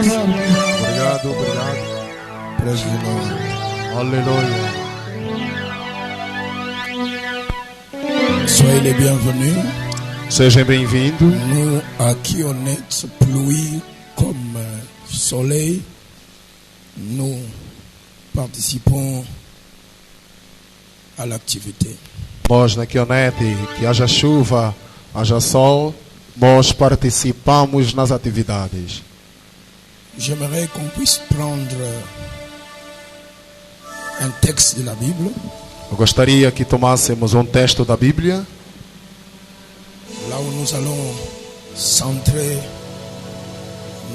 Obrigado, obrigado. Praise the Lord. Aleluia. Soyez les bienvenus. Sejam bem-vindos. Nous, à qui on est, pluie comme soleil, nous participons à l'activité. Nós na Kionete, que haja chuva, haja sol, nós participamos nas atividades. J'aimerais qu'on puisse prendre un texte de la Bible. Eu gostaria que tomássemos um texto da Bíblia, Là où nous allons centrer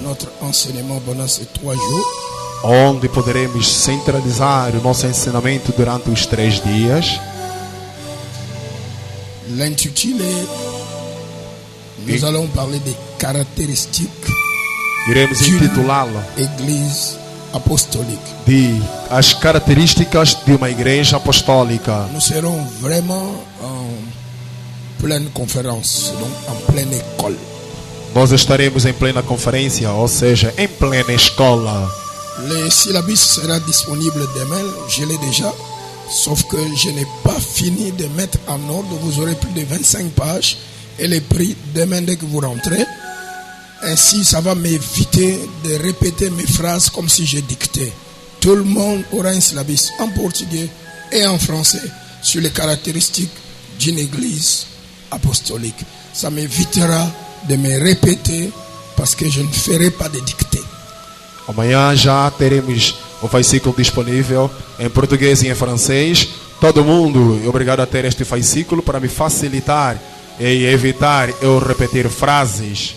notre enseignement pendant ces 3 jours. onde poderemos centralizar o nosso ensinamento durante os 3 dias. L'intitulé, nous allons parler des caractéristiques Iremos intitulá-lo Église apostolique. de As Características de uma Igreja Apostólica. Nous serons vraiment en pleine conférence, donc en pleine école. Nós estaremos em plena conferência, ou seja, em plena escola. Le syllabus sera disponible demain, je l'ai déjà, sauf que je n'ai pas fini de mettre en ordre. Vous aurez plus de 25 pages et les prix demain dès que vous rentrez. Ainsi, ça va m'éviter de répéter mes phrases comme si je dictais. Tout le monde aura un syllabus en portugais et en français sur les caractéristiques d'une église apostolique. Ça m'évitera de me répéter parce que je ne ferai pas de dictée. Amanhã já teremos o fascículo disponível em português e em francês. Todo mundo é obrigado a ter este fascículo para me facilitar e evitar eu repetir frases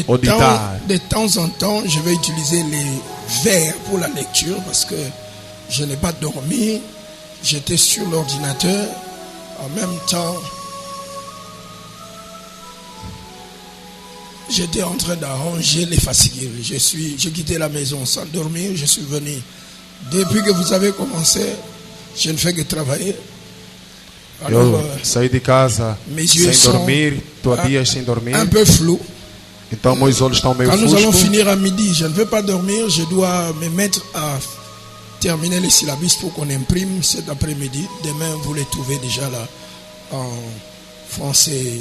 ou ditar. De temps en temps, je vais utiliser les vers pour la lecture parce que je n'ai pas dormi. J'étais sur l'ordinateur. En même temps, j'étais en train d'arranger les fascicules. J'ai quitté la maison sans dormir. Je suis venu. Depuis que vous avez commencé, je ne fais que travailler. Alors, Eu saí de casa mes yeux sem dormir, estou há dias sem dormir, un peu flou. então meus olhos estão meio Quand nous allons fuscos. finir à midi, je ne vais pas dormir. Je dois me mettre à terminer les syllabus pour qu'on imprime cet après-midi. Demain, vous les trouvez déjà là en français,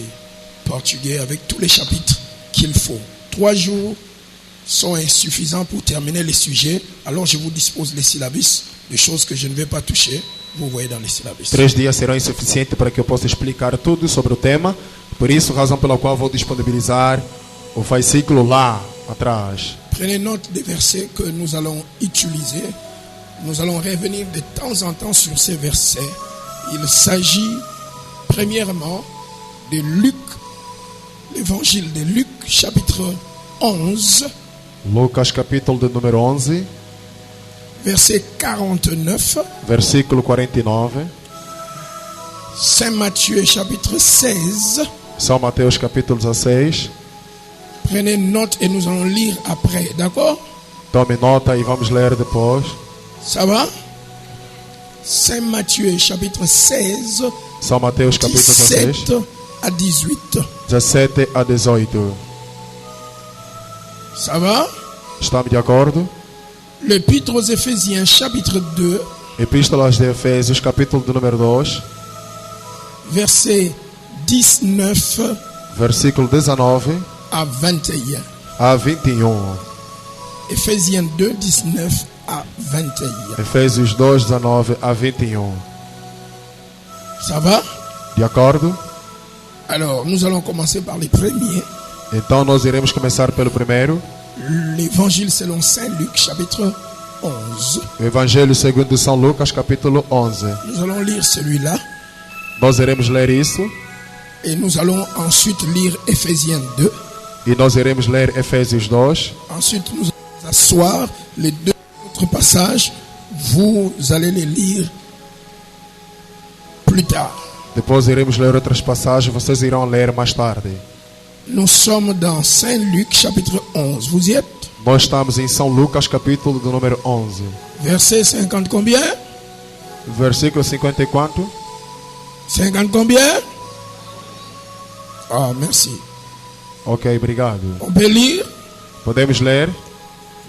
portugais, avec tous les chapitres qu'il faut. 3 jours sont insuffisants pour terminer les sujets. Alors je vous dispose les syllabus, des choses que je ne vais pas toucher. Vous voyez dans les syllabus. 3 dias serão insuficientes para que eu possa explicar tudo sobre o tema. Por isso, razão pela qual vou disponibilizar o fascículo lá atrás. Prenez note des versets que nous allons utiliser. Nous allons revenir de temps en temps sur ces versets. Il s'agit premièrement de Luc, l'évangile de Luc, chapitre 11, Lucas capítulo de número 11, verset 49. versículo 49. Saint Matthieu, chapitre 16. São Mateus capítulo 16. Prenez note et nous allons lire après, d'accord? Tome nota e vamos ler depois. Ça va? Saint Matthieu, chapitre 16, São Mateus capítulo 16, 17 à 18. 17 a 18. Ça va? Estamos de acordo? L'Épître aux Éphésiens, chapitre 2, Epístolas de Efésios capítulo de número 2, verset 19 versículo 19 à 21. a 21. Éphésiens 2, 19 à 21. Efésios 2, 19 a 21. Ça va? De acordo? Alors, nous allons commencer par les premiers. Então nós iremos começar pelo primeiro. L'Évangile selon Saint Luc, chapitre 11. O Evangelho segundo São Lucas capítulo 11. Nous allons lire celui-là Nós iremos ler isso et nous allons ensuite lire Éphésiens 2. e nós iremos ler Efésios 2. Ensuite, nous allons asseoir les 2 autres passages. Vous allez les lire plus tard. Depois iremos ler outras passagens, vocês irão ler mais tarde. Nous sommes dans Saint Luc, chapitre 11. Vous y êtes? Nós estamos em São Lucas, capítulo do número 11. Verset 50 combien? Versículo 50 e quanto? 50 combien? Ah, merci. Ok, obrigado. On peut lire Podemos ler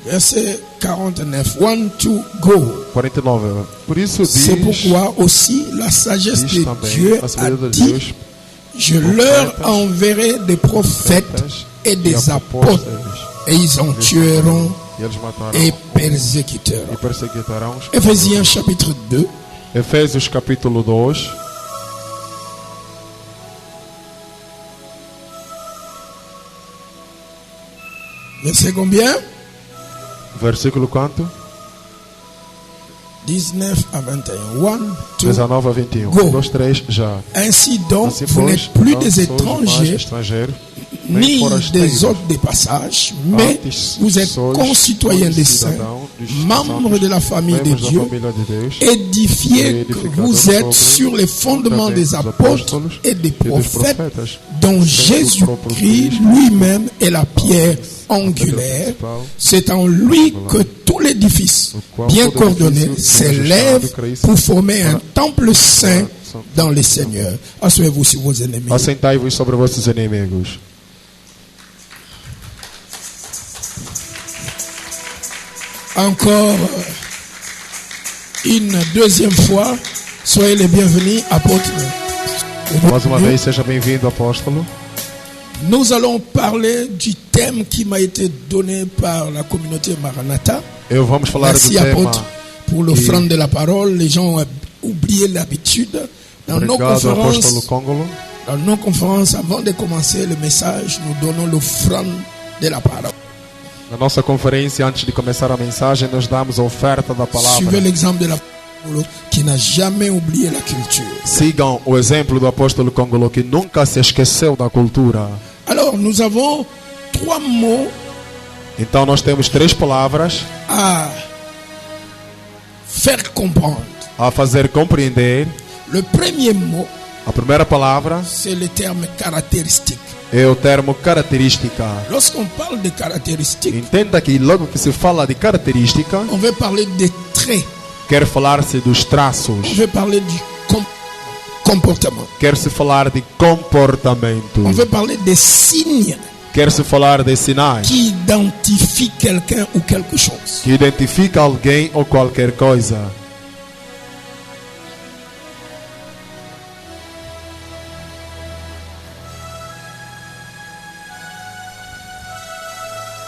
verset 49. 1, 2, go. 49. Por isso C'est diz, pourquoi aussi la sagesse diz de também Dieu a a sabedoria de dit: Deus, je leur enverrai des prophètes et des apôtres, et ils en tueront e eles matarão et e persécuteront. perseguitarão os Éphésiens chapitre 2, Efésios capítulo 2, verset combien? versículo quanto? 19 à 21. 1, 2. 19 a 21. Go. 2, 3, já. Ainsi donc, Assim, vous pois, n'êtes plus não des sois mais étrangers, estrangeiro, ni nem forasteiros. des hôtes de passage, mais Antes vous êtes sois concitoyens des saints, cidadãos dos membres santos, de la famille de membros da Dieu, família de Deus, édifiés que edificadores vous êtes sobre sur les fondements des apôtres et des prophètes, dont Jésus-Christ lui-même est la pierre angulaire. C'est en lui que tout l'édifice, bien coordonné, s'élève pour former un temple saint dans le Seigneur. Asseyez-vous sur vos ennemis. Assentai-vos sobre vossos inimigos. Encore une deuxième fois, soyez les bienvenus, apôtres. Mais uma vez, seja bem-vindo, apóstolo. Nous allons parler du thème qui m'a été donné par la communauté Maranatha. Vamos falar Merci, do tema. apôtre, pour l'offrande de la parole. Les gens ont oublié l'habitude. Dans nos Obrigado, apóstolo conférences, Congolo. avant de commencer le message, nous donnons l'offrande de la parole. Na nossa conferência, antes de começar a mensagem, nós damos a oferta da palavra. Suivez l'exemple de l'apôtre qui n'a jamais oublié la culture. Sigam o exemplo do apóstolo Congolo, que nunca se esqueceu da cultura. Alors, nous avons 3 mots Então nós temos 3 palavras à faire comprendre. a fazer compreender. Le premier mot, A primeira palavra c'est le terme caractéristique. é o termo característica. Lorsqu'on parle de caractéristiques, Entenda que logo que se fala de característica, on veut parler des traits, quer falar-se dos on traços, veut parler du comportement, quer se falar de comportamento, on veut parler des signes quer se falar de sinais qui identifient quelqu'un ou quelque chose. que identifica alguém ou qualquer coisa.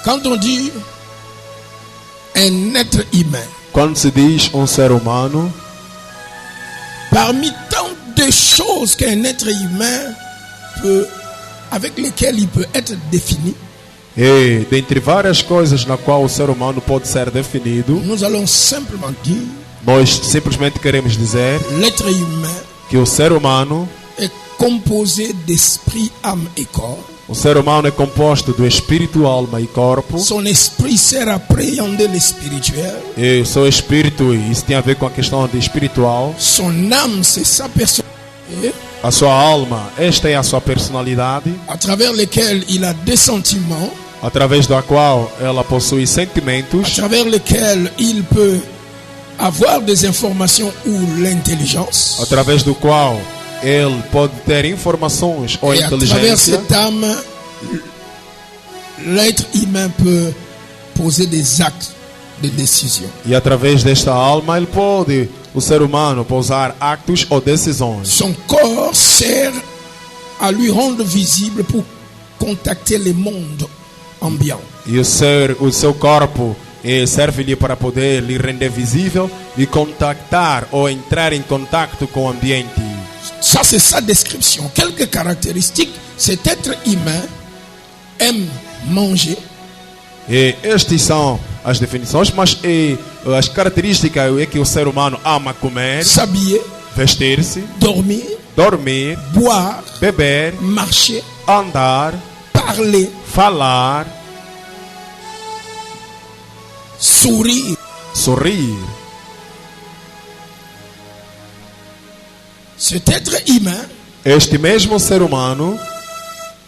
Quand on dit un être humain, Quando se diz ser humano, parmi tant de choses qu'un être humain peut, avec lesquelles il peut être défini, e dentre várias coisas na qual o ser humano pode ser definido, nous allons simplement dire nós simplesmente queremos dizer l'être humain que o ser humano, est composé d'esprit, âme et corps. o ser humano é composto do espírito, alma e corpo. Son esprit sert à appréhender le spirituel. E o seu espírito, isso tem a ver com a questão de espiritual. Son âme, c'est sa personnalité, A sua alma, esta é a sua personalidade, à travers lesquelles il a des sentiments, através da qual ela possui à sentimentos, travers lesquels il peut avoir des informations ou l'intelligence. através do qual ele pode ter informações ou Et à travers inteligência. cette âme, l'être humain peut poser des actes de décision. E através desta alma, ele pode, o ser humano, pousar actos ou decisões. Son corps sert à lui rendre visible pour contacter le monde ambiant. E o seu corpo serve-lhe para poder lhe render visível e contactar ou entrar em contato com o ambiente. Ça, c'est sa description. Quelques caractéristiques. Cet être humain aime manger, E estas são as definições, mas as características é que o ser humano ama comer, s'habiller, vestir-se, dormir, dormir, boire, beber, marcher, andar, parler, falar, sourire. sorrir. Cet être humain Este mesmo ser humano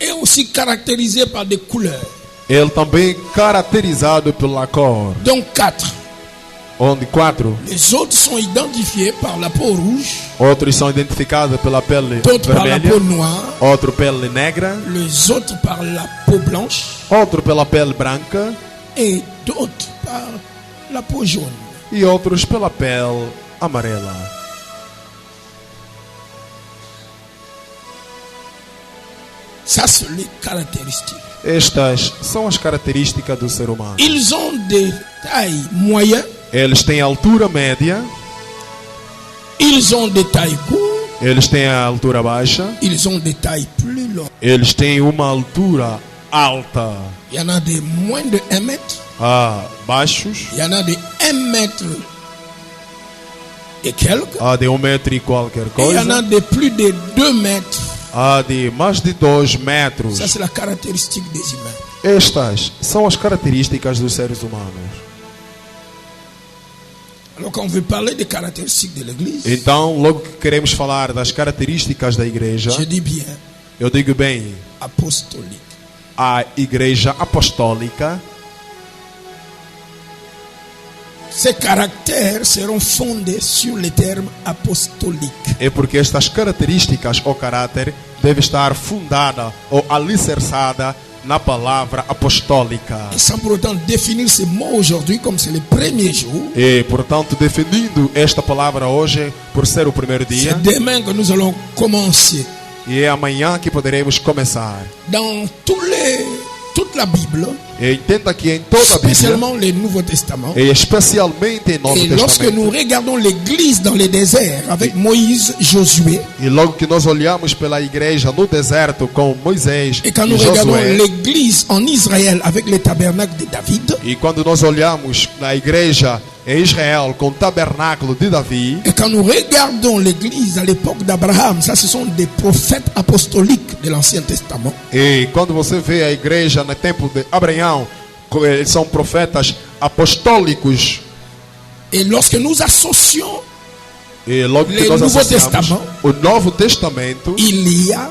est aussi caractérisé par des couleurs. Ele também caracterizado pela cor. Donc 4. Onde 4. Les autres sont identifiés par la peau rouge, Outros são identificados pela pele d'autres par la vermelha. peau noire, Outro pele negra. les autres par la peau blanche Outro pela pele branca. et d'autres par la peau jaune. E outros pela pele amarela. Ça, c'est les caractéristiques. Estas são as características do ser humano. Ils ont des tailles moyennes, Eles têm a altura média. ils ont des tailles courtes, Eles têm a altura baixa. ils ont des tailles plus longues. Eles têm uma altura alta. Il y en a des moins de 1 mètre, Baixos. il y en a de 1 mètre et quelques, Há de 1 metro e qualquer et il y en a coisa. de plus de 2 mètres. Há de mais de 2 metros. Ça, c'est la caractéristique des humains. Estas são as características dos seres humanos. Alors, quand on veut parler des caractéristiques de l'Église, Então, logo que queremos falar das características da igreja, je dis bien eu digo bem, apostolique. a igreja apostólica. Ces caractères seront fondés sur les termes apostoliques. É porque estas características ou caráter deve estar fundada ou alicerçada na palavra apostólica. Et sans pour autant définir ces mots aujourd'hui, comme c'est le premier jour, E, portanto, definindo esta palavra hoje, por ser o primeiro dia, c'est demain que nous allons commencer. e é amanhã que poderemos começar. Dans toute la Bible, E entenda que em toda a Bíblia, spécialement le Nouveau Testament, e especialmente em Novo et lorsque nous Testamento, regardons l'Église dans les déserts avec Moïse, Josué, e logo que nós olhamos pela igreja no deserto com Moisés et quand e nous regardons Josué, l'Église en Israël avec le tabernacle de David, e quando nós olhamos na igreja em Israel com o tabernáculo de Davi, et quand nous regardons l'Église à l'époque d'Abraham, ça ce sont des prophètes apostoliques de l'Ancien Testament. e quando você vê a igreja no tempo de Abraão, eles são profetas apostólicos. Et lorsque nous associons, E logo que Le nós Novo associamos Testamento, o Novo Testamento, il y a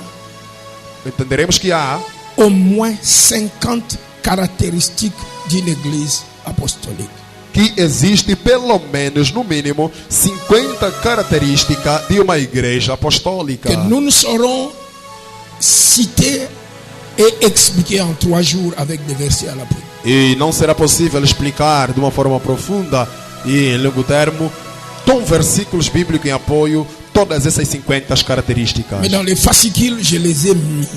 entenderemos que há au moins 50 caractéristiques d'une Église apostolique. que existe pelo menos, no mínimo, 50 características de uma igreja apostólica. Que nous ne saurons citer et expliquer en 3 jours avec des versets à l'appui. E não será possível explicar de uma forma profunda e em longo termo, com versículos bíblicos em apoio, todas essas 50 características. Mais dans les fascicules, je les ai mis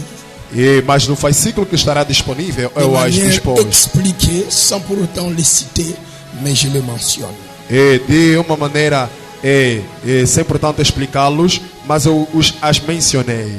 Mas no fascículo que estará disponível, de eu as manière dispus. expliquée, sans pour autant les citer, mais je les mentionne. E de uma maneira, sem portanto explicá-los, mas eu as mencionei.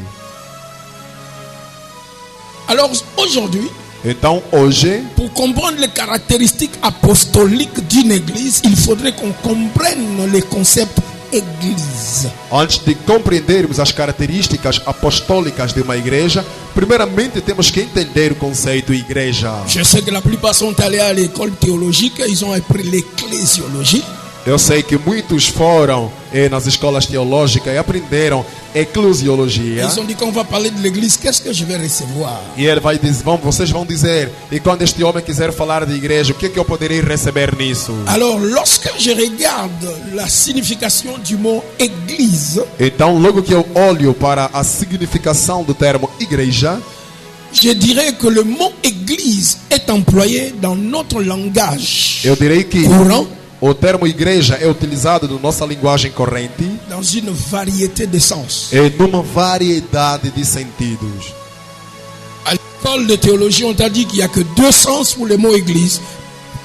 Alors aujourd'hui, Então hoje, pour comprendre les caractéristiques apostoliques d'une Église, il faudrait qu'on comprenne les concepts Église. antes de compreendermos as características apostólicas de uma igreja, primeiramente temos que entender o conceito igreja. Je sais que la plupart sont allés à l'école théologique, ils ont appris l'ecclésiologie. Eu sei que muitos foram nas escolas teológicas e aprenderam eclesiologia. Ils ont dit qu'on va parler de l'église, qu'est-ce que je vais recevoir? E ele vai dizer, vocês vão dizer, e quando este homem quiser falar de igreja, o que é que eu poderia receber nisso? Alors, lorsque je regarde la signification du mot église, Então, logo que eu olho para a significação do termo igreja, je dirais que le mot église est employé dans notre langage eu direi que courant o termo igreja é utilizado na nossa linguagem corrente dans une variété de sens. e numa variedade de sentidos. À l'école de théologie, on t'a dit qu'il n'y a que 2 sens pour le mot église.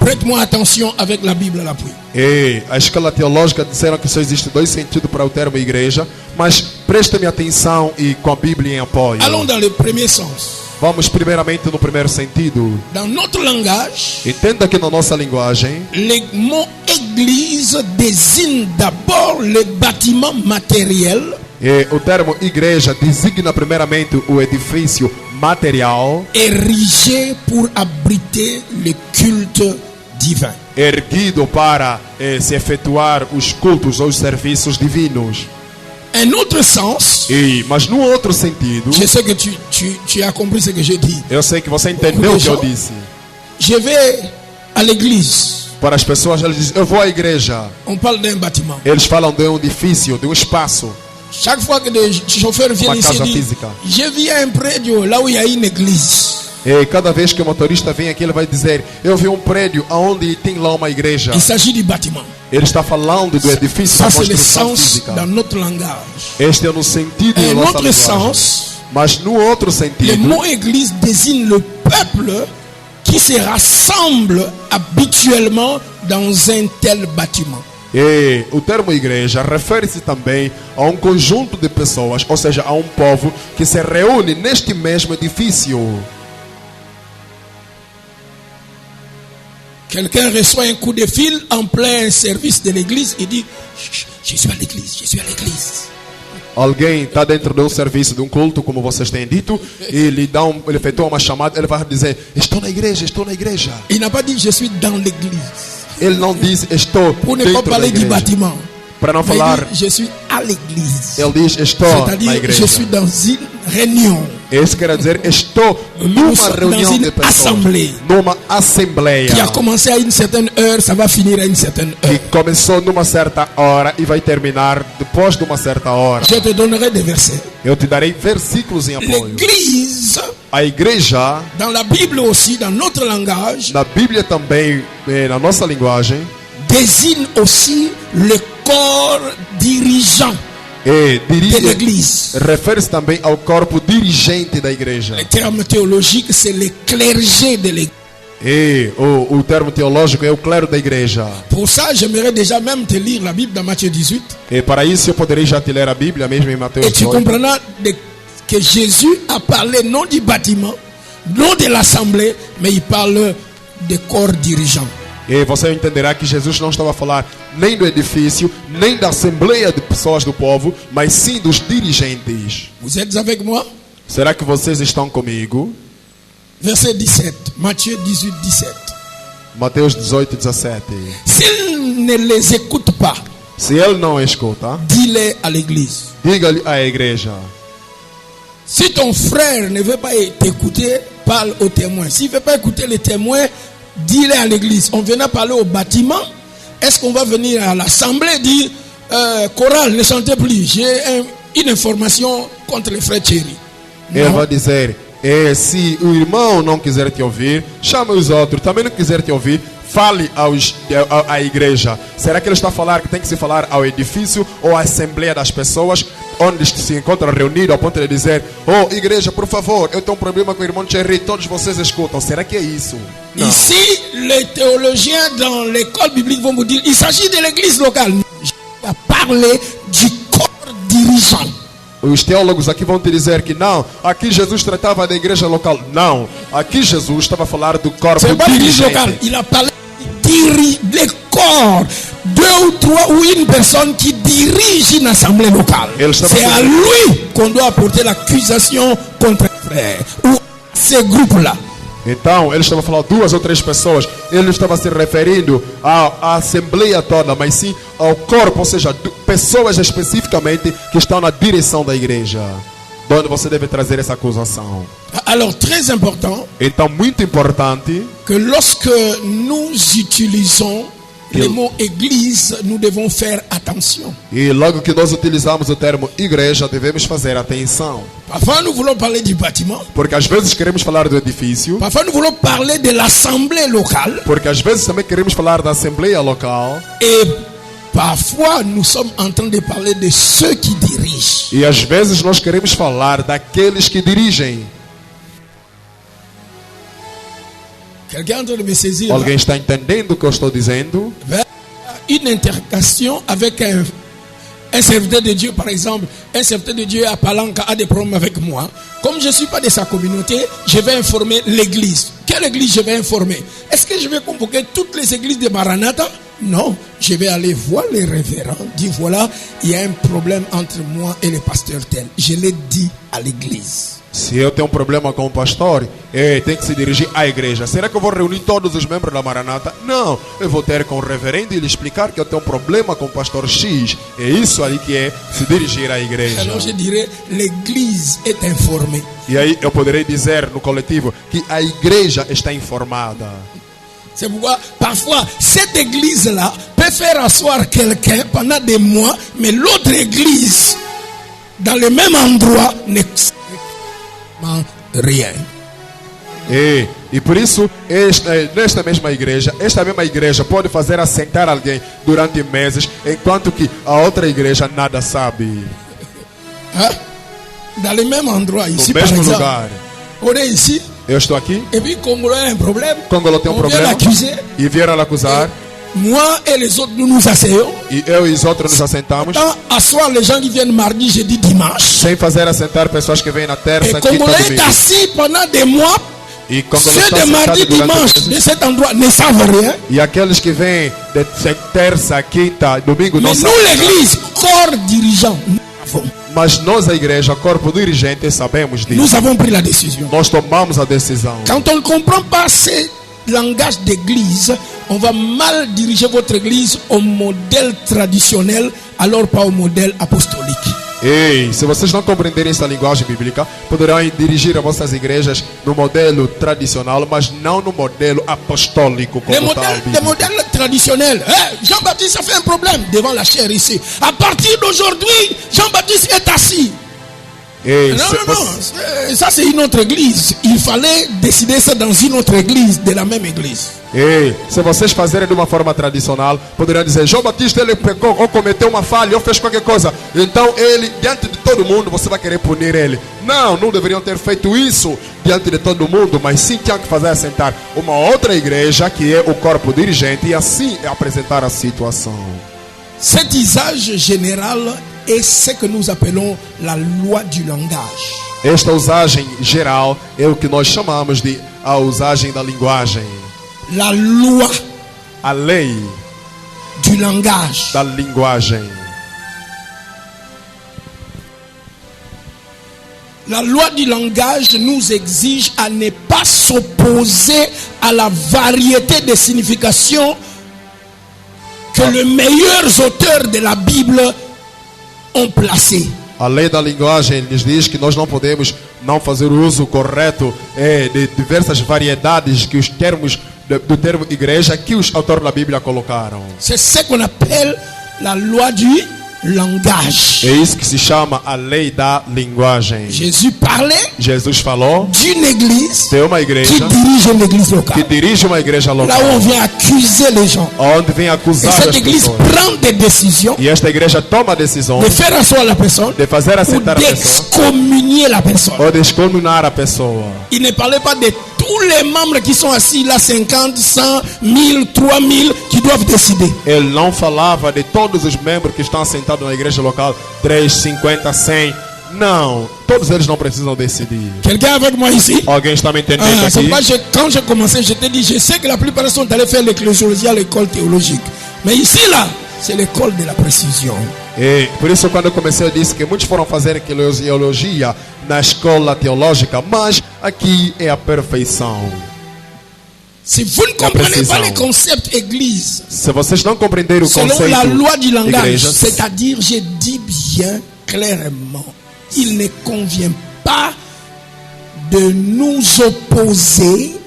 Prête-moi attention avec la Bible à l'appui. E a escola teológica disseram que só existe 2 sentidos para o termo igreja, mas preste-me atenção e com a Bíblia em apoio. Allons dans le premier sens. Vamos primeiramente no primeiro sentido. Dans notre langage, Entenda que na nossa linguagem, le mot église désigne d'abord le bâtiment matériel o termo igreja designa primeiramente o edifício material érigé pour abriter le culte divin. erguido para se efetuar os cultos ou os serviços divinos. un autre sens, Mas num outro sentido, je sais que tu as compris ce que je dis. eu sei que você entendeu o que eu disse. Je vais à l'église. Para as pessoas, eles dizem, eu vou à igreja. On parle d'un bâtiment. Eles falam de um edifício, de um espaço. Chaque fois que des chauffeurs viennent ici, casa ils disent, física. je vis à un prédio là où il y a une église. E cada vez que o motorista vem aqui, ele vai dizer, eu vi um prédio onde tem lá uma igreja. Il s'agit du bâtiment. Ele está falando do edifício Ça, da c'est le construção sens física. dans notre langage. Este é no sentido da Un nossa autre linguagem. sens, Mas no outro le sentido, mot église désigne le peuple qui se rassemble habituellement dans un tel bâtiment. e o termo igreja refere-se também a um conjunto de pessoas, ou seja, a um povo que se reúne neste mesmo edifício. Quelqu'un reçoit un coup de fil en plein service de l'église et dit, je suis à l'église, je suis à l'église. Alguém está dentro de um serviço, de um culto, como vocês têm dito, e ele efetua uma chamada, ele vai dizer, estou na igreja, estou na igreja. Il n'a pas dit, je suis dans l'église. Ele não diz, estou Pour ne pas dentro da parler du igreja. bâtiment. Para não Mais il falar, dit, je suis à l'église. ele diz, estou na C'est-à-dire, igreja. je suis dans une réunion. Isso quer dizer, estou numa reunião de pessoas, numa assembleia, Qui a commencé à une certaine heure, ça va finir à une certaine que heure. começou numa certa hora e vai terminar depois de uma certa hora. Je te donnerai des versets. Eu te darei versículos em apoio. L'église, A igreja, dans la Bible aussi, dans notre langage, na Bíblia também, na nossa linguagem, désigne aussi le corps dirigeant de dirige, l'église. refere-se também ao corpo dirigente da igreja. Le terme théologique, c'est le clergé de l'église. E o termo teológico é o clero da igreja. Pour ça, j'aimerais déjà même te lire la Bible dans Matthieu 18. E para isso eu poderei já te ler a Bíblia mesmo em Mateus Et tu 18. comprendras que Jésus a parlé non du bâtiment, non de l'assemblée, mais il parle des corps dirigeants. E você entenderá que Jesus não estava a falar nem do edifício, nem da assembleia de pessoas do povo, mas sim dos dirigentes. Vous êtes avec moi? Será que vocês estão comigo? Verset 17, Matthieu 18, 17. Mateus 18, 17. S'il ne les écoute pas, Se ele não escuta, dis-le à l'église. diga-lhe à igreja. Si ton frère ne veut pas t'écouter, parle au témoin. S'il ne veut pas écouter les témoins, dis-le à l'église. On venait parler au bâtiment. Est-ce qu'on va venir à l'assemblée et dire chorale, ne chantez plus. J'ai une information contre les frères Thierry. Ele Non. vai dizer, se o irmão não quiser te ouvir, chame os outros. Também não quiser te ouvir, fale à igreja. Será que ele está a falar que tem que se falar ao edifício ou à assembleia das pessoas, onde se encontram reunidos, ao ponto de dizer, oh igreja, por favor, eu tenho um problema com o irmão Thierry, todos vocês escutam. Será que é isso? Não. Ici, les théologiens dans l'école biblique vont vous dire, il s'agit de l'église locale. Je vais parler du corps dirigeant. Os teólogos aqui vão te dizer que não, aqui Jesus tratava da igreja local. Não, aqui Jesus estava a falar do corpo C'est pas l'église dirigente. locale. Il a parlé des corps. 2 ou 3 ou une personne qui dirige une assemblée locale. C'est à lui qu'on doit apporter l'accusation contre les frères ou ces groupes-là. Então, ele estava falando 2 ou 3 pessoas. Ele não estava se referindo à assembleia toda, mas sim ao corpo, ou seja, pessoas especificamente que estão na direção da igreja, onde você deve trazer essa acusação. Alors, très important, Então, muito importante que lorsque nous utilisons le mot église, nous devons faire attention. e logo que nós utilizamos o termo igreja, devemos fazer atenção, Parfois, nous voulons parler du bâtiment. porque às vezes queremos falar do edifício, Parfois, nous voulons parler de l'assemblée locale. porque às vezes também queremos falar da assembleia local, Et parfois, nous sommes en train de parler de ceux qui dirigent. e às vezes nós queremos falar daqueles que dirigem. Quelqu'un est en train de me saisir là. Alguém está entendendo o que eu estou dizendo? Une intercation avec un serviteur de Dieu, par exemple. Un serviteur de Dieu à Palanca a des problèmes avec moi. Comme je ne suis pas de sa communauté, je vais informer l'église. Quelle église je vais informer? Est-ce que je vais convoquer toutes les églises de Maranatha? Non, je vais aller voir les révérends. Dire voilà, il y a un problème entre moi et le pasteur tel. Je l'ai dit à l'église. Se eu tenho um problema com o pastor, tem que se dirigir à igreja. Será que eu vou reunir todos os membros da Maranata? Não, eu vou ter com o reverendo e lhe explicar que eu tenho um problema com o pastor X. É isso aí que é se dirigir à igreja. Alors je dirais, l'église est informée. E aí eu poderei dizer no coletivo que a igreja está informada. C'est pourquoi parfois cette église-là peut faire asseoir quelqu'un pendant des mois, mais l'autre église, dans le même endroit, n'explique rien. E por isso, nesta mesma igreja, esta mesma igreja pode fazer assentar alguém durante meses, enquanto que a outra igreja nada sabe. Hein? Dans le même endroit, ici No par mesmo exemple, lugar. on est ici, Eu estou aqui, et puis Congolo a un problème, Congolo tem um on vient problema l'accuser. e vieram l'acusar. Moi et les autres, nous nous asseyons. E eu e os outros nos assentamos, Tant asseoir les gens qui viennent mardi, jeudi, dimanche. sem fazer assentar pessoas que vêm na Et terça, quinta, Congolais est domingo. assis pendant des mois. E Congolo Ceux está de mardi, sentado durante dimanche meses. de cet endroit ne savent rien. E aqueles que vêm de terça, quinta, domingo não Mais nous, sabem. l'église, corps dirigeant, nous avons. Mas nós, a igreja, corpo dirigente, sabemos disso. Nous avons pris la décision. Nós tomamos a decisão. Quand on ne comprend pas ce langage d'église, on va mal diriger votre église au modèle traditionnel, alors pas au modèle apostolique. Ei, se vocês não compreenderem essa linguagem bíblica, poderão dirigir as vossas igrejas no modelo tradicional, mas não no modelo apostólico como tal Les bíblico. modèles traditionnels. Jean-Baptiste a fait un problème devant la chair ici. À partir d'aujourd'hui, Jean-Baptiste est assis. Ei, Non, non, non. Ça, c'est une autre église. Il fallait décider ça dans une autre église, de la même église. Ei, se vocês fazerem de uma forma tradicional, poderão dizer: João Batista, ele pecou ou cometeu uma falha ou fez qualquer coisa. Então ele, diante de todo mundo, você vai querer punir ele. Não, não deveriam ter feito isso diante de todo mundo, mas sim tinham que fazer assentar uma outra igreja, que é o corpo dirigente, e assim apresentar a situação. Cet usage général est ce que nous appelons la loi du langage. Esta usagem geral é o que nós chamamos de a usagem da linguagem. La loi A lei du langage. da linguagem. La loi du langage nous exige à ne pas s'opposer à la variété de significations que les meilleurs auteurs de la Bible ont placées. A lei da linguagem nos diz que nós não podemos não fazer o uso correto de diversas variedades que os termos do termo igreja que os autores da Bíblia colocaram. C'est ce qu'on appelle la loi du langage. É isso que se chama a lei da linguagem. Jésus parlait Jesus falou d'une église de uma qui igreja dirige une église que locale. dirige uma igreja Là où local, on vient accuser les gens. onde vem Et acusar cette as église pessoas. prend des décisions E esta igreja toma a decisão de faire asseoir la personne de fazer ou assentar a pessoa d'excommunier la personne. ou de excomunar a pessoa. Il ne parlait pas de tous les membres qui sont assis là, 50, 100, 1000, 3000, qui doivent décider. Ele não falava de todos os membros que estão sentados na igreja local, 3, 50, 100. Não, todos eles não precisam decidir. Quelqu'un est avec moi ici? Alguém está me entendendo C'est aqui? pourquoi quand j'ai commencé, je te dis, je sais que la plupart sont allés faire l'ecclésiologie à l'école théologique. Mais ici là, c'est l'école de la précision. E por isso, quando eu comecei, eu disse que muitos foram fazer eclesiologia na escola teológica, mas aqui é a perfeição. Si vous ne comprenez pas le concept église, Se vocês não compreenderem o selon conceito la loi du langage, igreja, c'est-à-dire, je dis bien clairement, il ne convient pas de nous opposer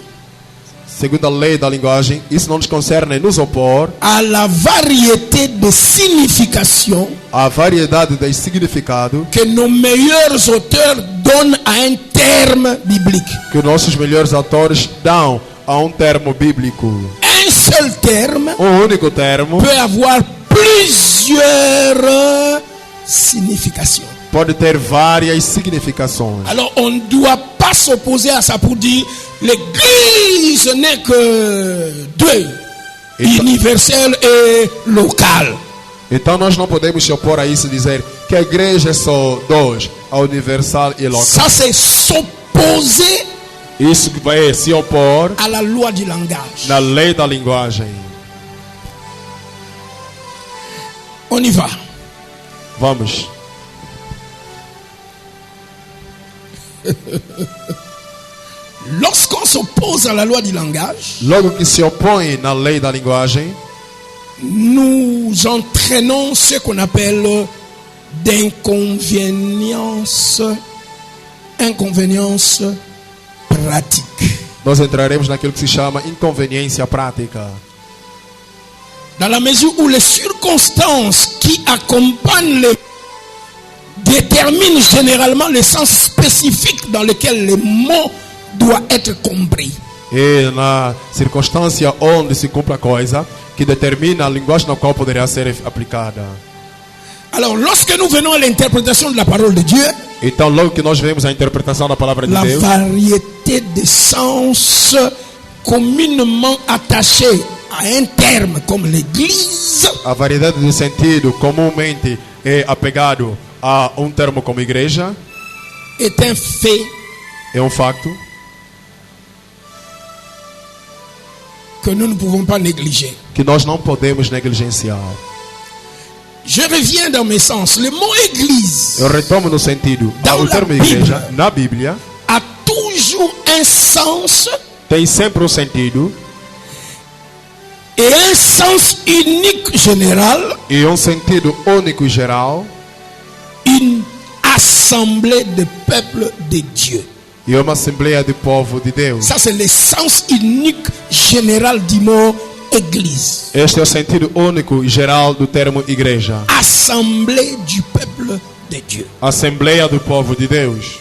segundo a lei da linguagem, isso não nos concerne nos opor à la variété de significations à variedade de significado que nos meilleurs auteurs donnent à un terme biblique. que nossos melhores autores dão a um termo bíblico. Un seul terme Um único termo peut avoir plusieurs significations. pode ter várias significações. Alors on ne doit pas s'opposer à ça pour dire l'église n'est que deux, universelle et locale. Então nós não podemos se opor a isso e dizer que a igreja é só dois, a universal e local. Ça c'est s'opposer Isso vai se opor à la loi du langage. na lei da linguagem. On y va. Vamos. Lorsqu'on s'oppose à la loi du langage, Logo que se opõe na lei da linguagem, nous entraînons ce qu'on appelle d'inconvéniences pratiques. nós entraremos naquilo que se chama inconveniência prática. Dans la mesure où les circonstances qui accompagnent les déterminent généralement le sens spécifique dans lequel les mots doivent être compris. E na circunstância onde se cumpre a coisa, que determina a linguagem na qual poderia ser aplicada. Alors, lorsque nous venons à l'interprétation de la parole de Dieu, Então, logo que nós vemos a interpretação da palavra de la Deus, variété de sens communément attachés à un terme comme l'Église a variedade de sentido comumente é apegado a termo como igreja, est un fait é facto que nous ne pouvons pas négliger. que nós não podemos negligenciar. Je reviens dans mes sens. Le mot Église Eu retomo no sentido. Dans O termo la igreja, Bíblia. na Bíblia, a toujours un sens tem sempre sentido et un sens unique général, e sentido único e geral, une assemblée de peuple de Dieu. e uma assembleia de povo de Deus. Ça, c'est le sens unique général du mot Église. Este é o sentido único e geral do termo igreja. Assemblée du peuple de Dieu. Assembleia do povo de Deus.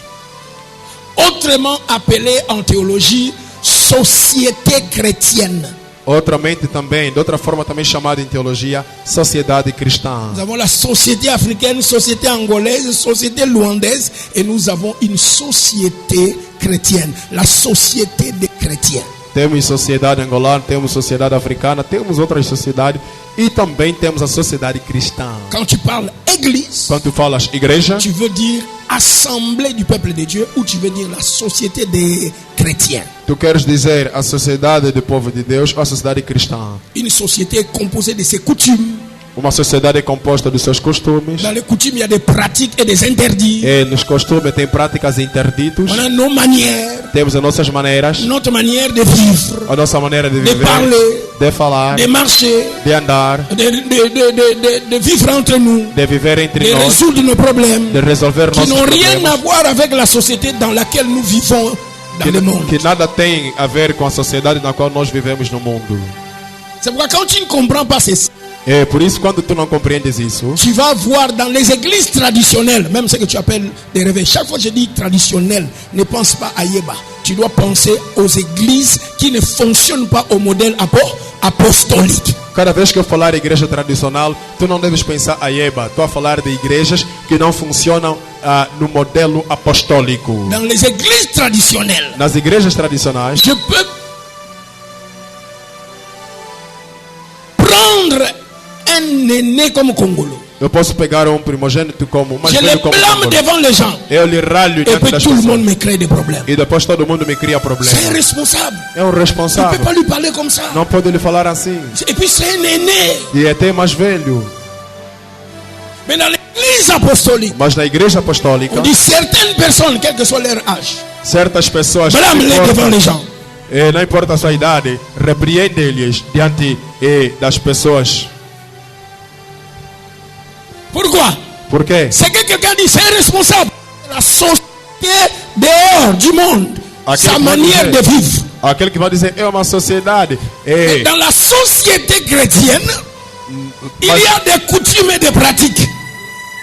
Autrement appelée en théologie, société chrétienne. Outramente também, de outra forma também chamada em teologia, sociedade cristã. Nous avons la société africaine, société angolaise, société luandaise et nous avons une société chrétienne, la société des chrétiens. Temos sociedade angolana, temos sociedade africana, temos outras sociedades e também temos a sociedade cristã. Quand tu parles église, Quando tu falas igreja, tu veux dire assemblée du peuple de Dieu ou tu veux dire la société des chrétiens. tu queres dizer a sociedade do povo de Deus ou a sociedade cristã. Une société composée de ses coutumes. Uma sociedade composta dos seus costumes. Dans les coutumes, il y a des pratiques et des interdits. E nos costumes tem práticas e interditos. On a nos manières, Temos as nossas maneiras, notre manière de vivre, a nossa maneira de de viver, parler, de falar, de marcher, de andar, de vivre entre nous, de viver entre de nós, résoudre nos problèmes, de resolver qui nossos n'ont rien à problemas, voir avec la société dans laquelle nous vivons dans le monde. que nada tem a ver com a sociedade na qual nós vivemos no mundo. C'est pourquoi quand tu ne comprends pas ceci, É por isso quando tu não compreendes isso, tu vas voir dans les églises traditionnelles, même ce que tu appelles des réveils. Chaque fois que je dis traditionnel, ne pense pas à Yeba. Tu dois penser aux églises qui ne fonctionnent pas au modèle apostolique. cada vez que eu falar igreja tradicional, tu não deves pensar a Eba. Estou a falar de igrejas que não funcionam no modelo apostólico. Dans les églises traditionnelles, Nas igrejas tradicionais, je peux prendre un aîné comme Congolo. eu posso pegar primogênito como mais Je le velho como blâme Congolo. devant les gens. Eu lhe ralho Et diante puis das tout le pessoas. monde me crée des problèmes. E depois todo mundo me cria C'est problemas. irresponsable. É On ne peut responsável. pas lui parler comme ça. Não pode lhe falar assim. Et puis c'est un aîné. E é até mais velho. Mais dans l'église apostolique, Mas na igreja apostólica, on dit certaines personnes, quel que soit leur âge, certas pessoas, blâme-les devant les gens. não importa a sua idade, repreende-lhes diante das pessoas. Pourquoi? Por quê? C'est que quelqu'un dit, c'est responsable. La société dehors du monde, sa manière de vivre. Aquele que vai dizer é uma sociedade. Dans la société chrétienne, il y a des coutumes et des pratiques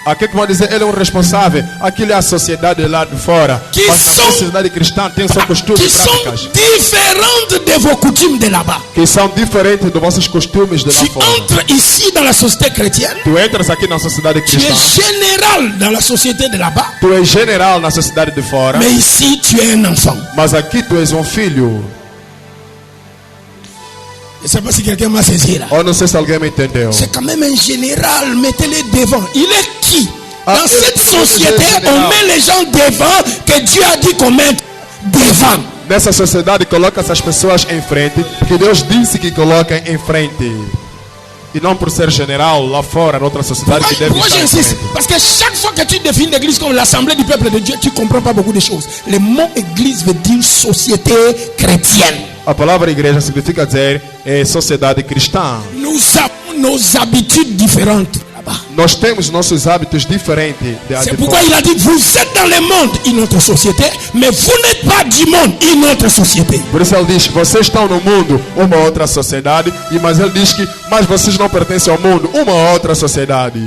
Aquele que vai dizer ele é responsável. Aquilo é a sociedade lá de fora. Que Mas a são- sociedade cristã tem seus costumes qui e sont práticas différentes de vos coutumes de là-bas. que são diferentes dos vossos costumes de lá Tu fora. entres ici dans la société chrétienne, Tu entras aqui na sociedade tu cristã. es général dans la société de là-bas, Tu és general na sociedade de fora. mais ici tu es un enfant. Mas aqui tu és filho. Je ne sais pas si quelqu'un m'a saisi là. Ou não sei se alguém me entendeu. C'est quand même un général, mettez-le devant. Il est qui? Ah, Dans il cette est société, général. on met les gens devant que Dieu a dit qu'on mette devant. Nessa sociedade coloca essas pessoas em frente, que Deus disse que coloquem em frente. E não por ser general lá fora, noutra sociedade que deve Pourquoi estar j'insiste? diferente. Parce que chaque fois que tu définis l'église comme l'assemblée du peuple de Dieu, tu ne comprends pas beaucoup de choses. Le mot église veut dire société chrétienne. A palavra igreja significa dizer sociedade cristã. Nous avons nos habitudes différentes là-bas. Nós temos nossos hábitos diferentes. C'est pourquoi il a dit, vous êtes dans le monde, une autre société, mais vous n'êtes pas du monde, une autre société. Por isso ele diz, vocês estão no mundo, uma outra sociedade. Mas ele diz que, mas vocês não pertencem ao mundo, uma outra sociedade.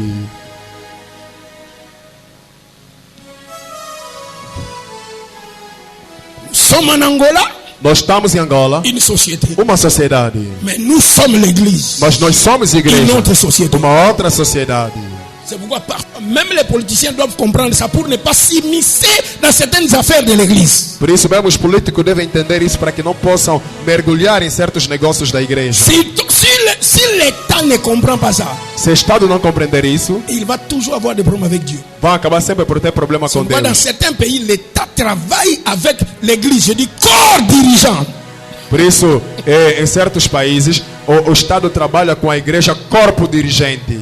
Nous sommes en Angola, Nós estamos em Angola, une société. uma sociedade. Mais nous sommes l'église, Mas nós somos une igreja, autre société. uma outra sociedade. C'est pourquoi parfois, même les politiciens doivent comprendre ça pour ne pas s'immiscer dans certaines affaires de l'église. Por isso mesmo os políticos devem entender isso para que não possam mergulhar em certos negócios da igreja. Si l'État ne comprend pas ça, Se o Estado não compreender isso, il va toujours avoir des problèmes avec Dieu. vão acabar sempre por ter problema C'est com pourquoi dans Deus. certains pays, l'État travaille avec l'église. Je dis corps dirigeant. Por isso, em certos países, o Estado trabalha com a igreja corpo dirigente.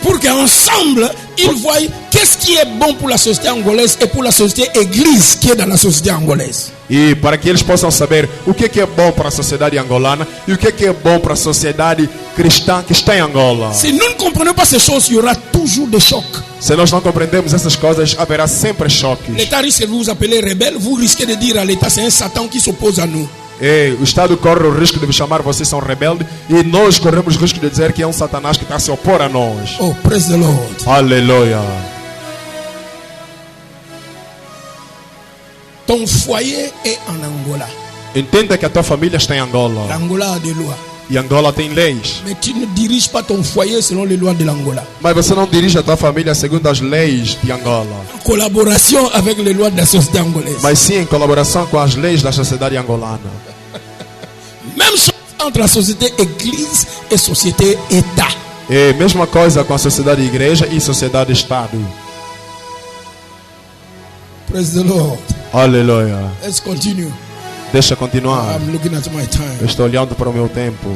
Pour qu'ensemble, ils voient qu'est-ce qui est bon pour la société angolaise et pour la société église qui est dans la société angolaise. E para que eles possam saber o que é bom para a sociedade angolana e o que é bom para a sociedade cristã que está em Angola. Si nous ne comprenons pas ces choses, il y aura toujours des chocs. Se nós não compreendemos essas coisas, haverá sempre choques. L'État risque de vous appeler rebelle. Vous risquez de dire à l'État, c'est un Satan qui s'oppose à nous. E o Estado corre o risco de chamar vocês são rebeldes e nós corremos o risco de dizer que é um Satanás que está a se opor a nós. Oh, praise the Lord. Aleluia. Ton foyer est en Angola. Entenda que a tua família está em Angola. L'Angola a des lois. E Angola tem leis. Mais tu ne diriges pas ton foyer selon les lois de l'Angola. Mas você não dirige a tua família segundo as leis de Angola. En collaboration avec les lois de la société angolaise. Mas sim em colaboração com as leis da sociedade angolana. Même chose entre la société église et société État. É a mesma coisa com a sociedade igreja e sociedade Estado. Praise the Lord. Aleluia. Let's continue. Deixa continuar. I'm looking at my Eu time. estou olhando para o meu tempo.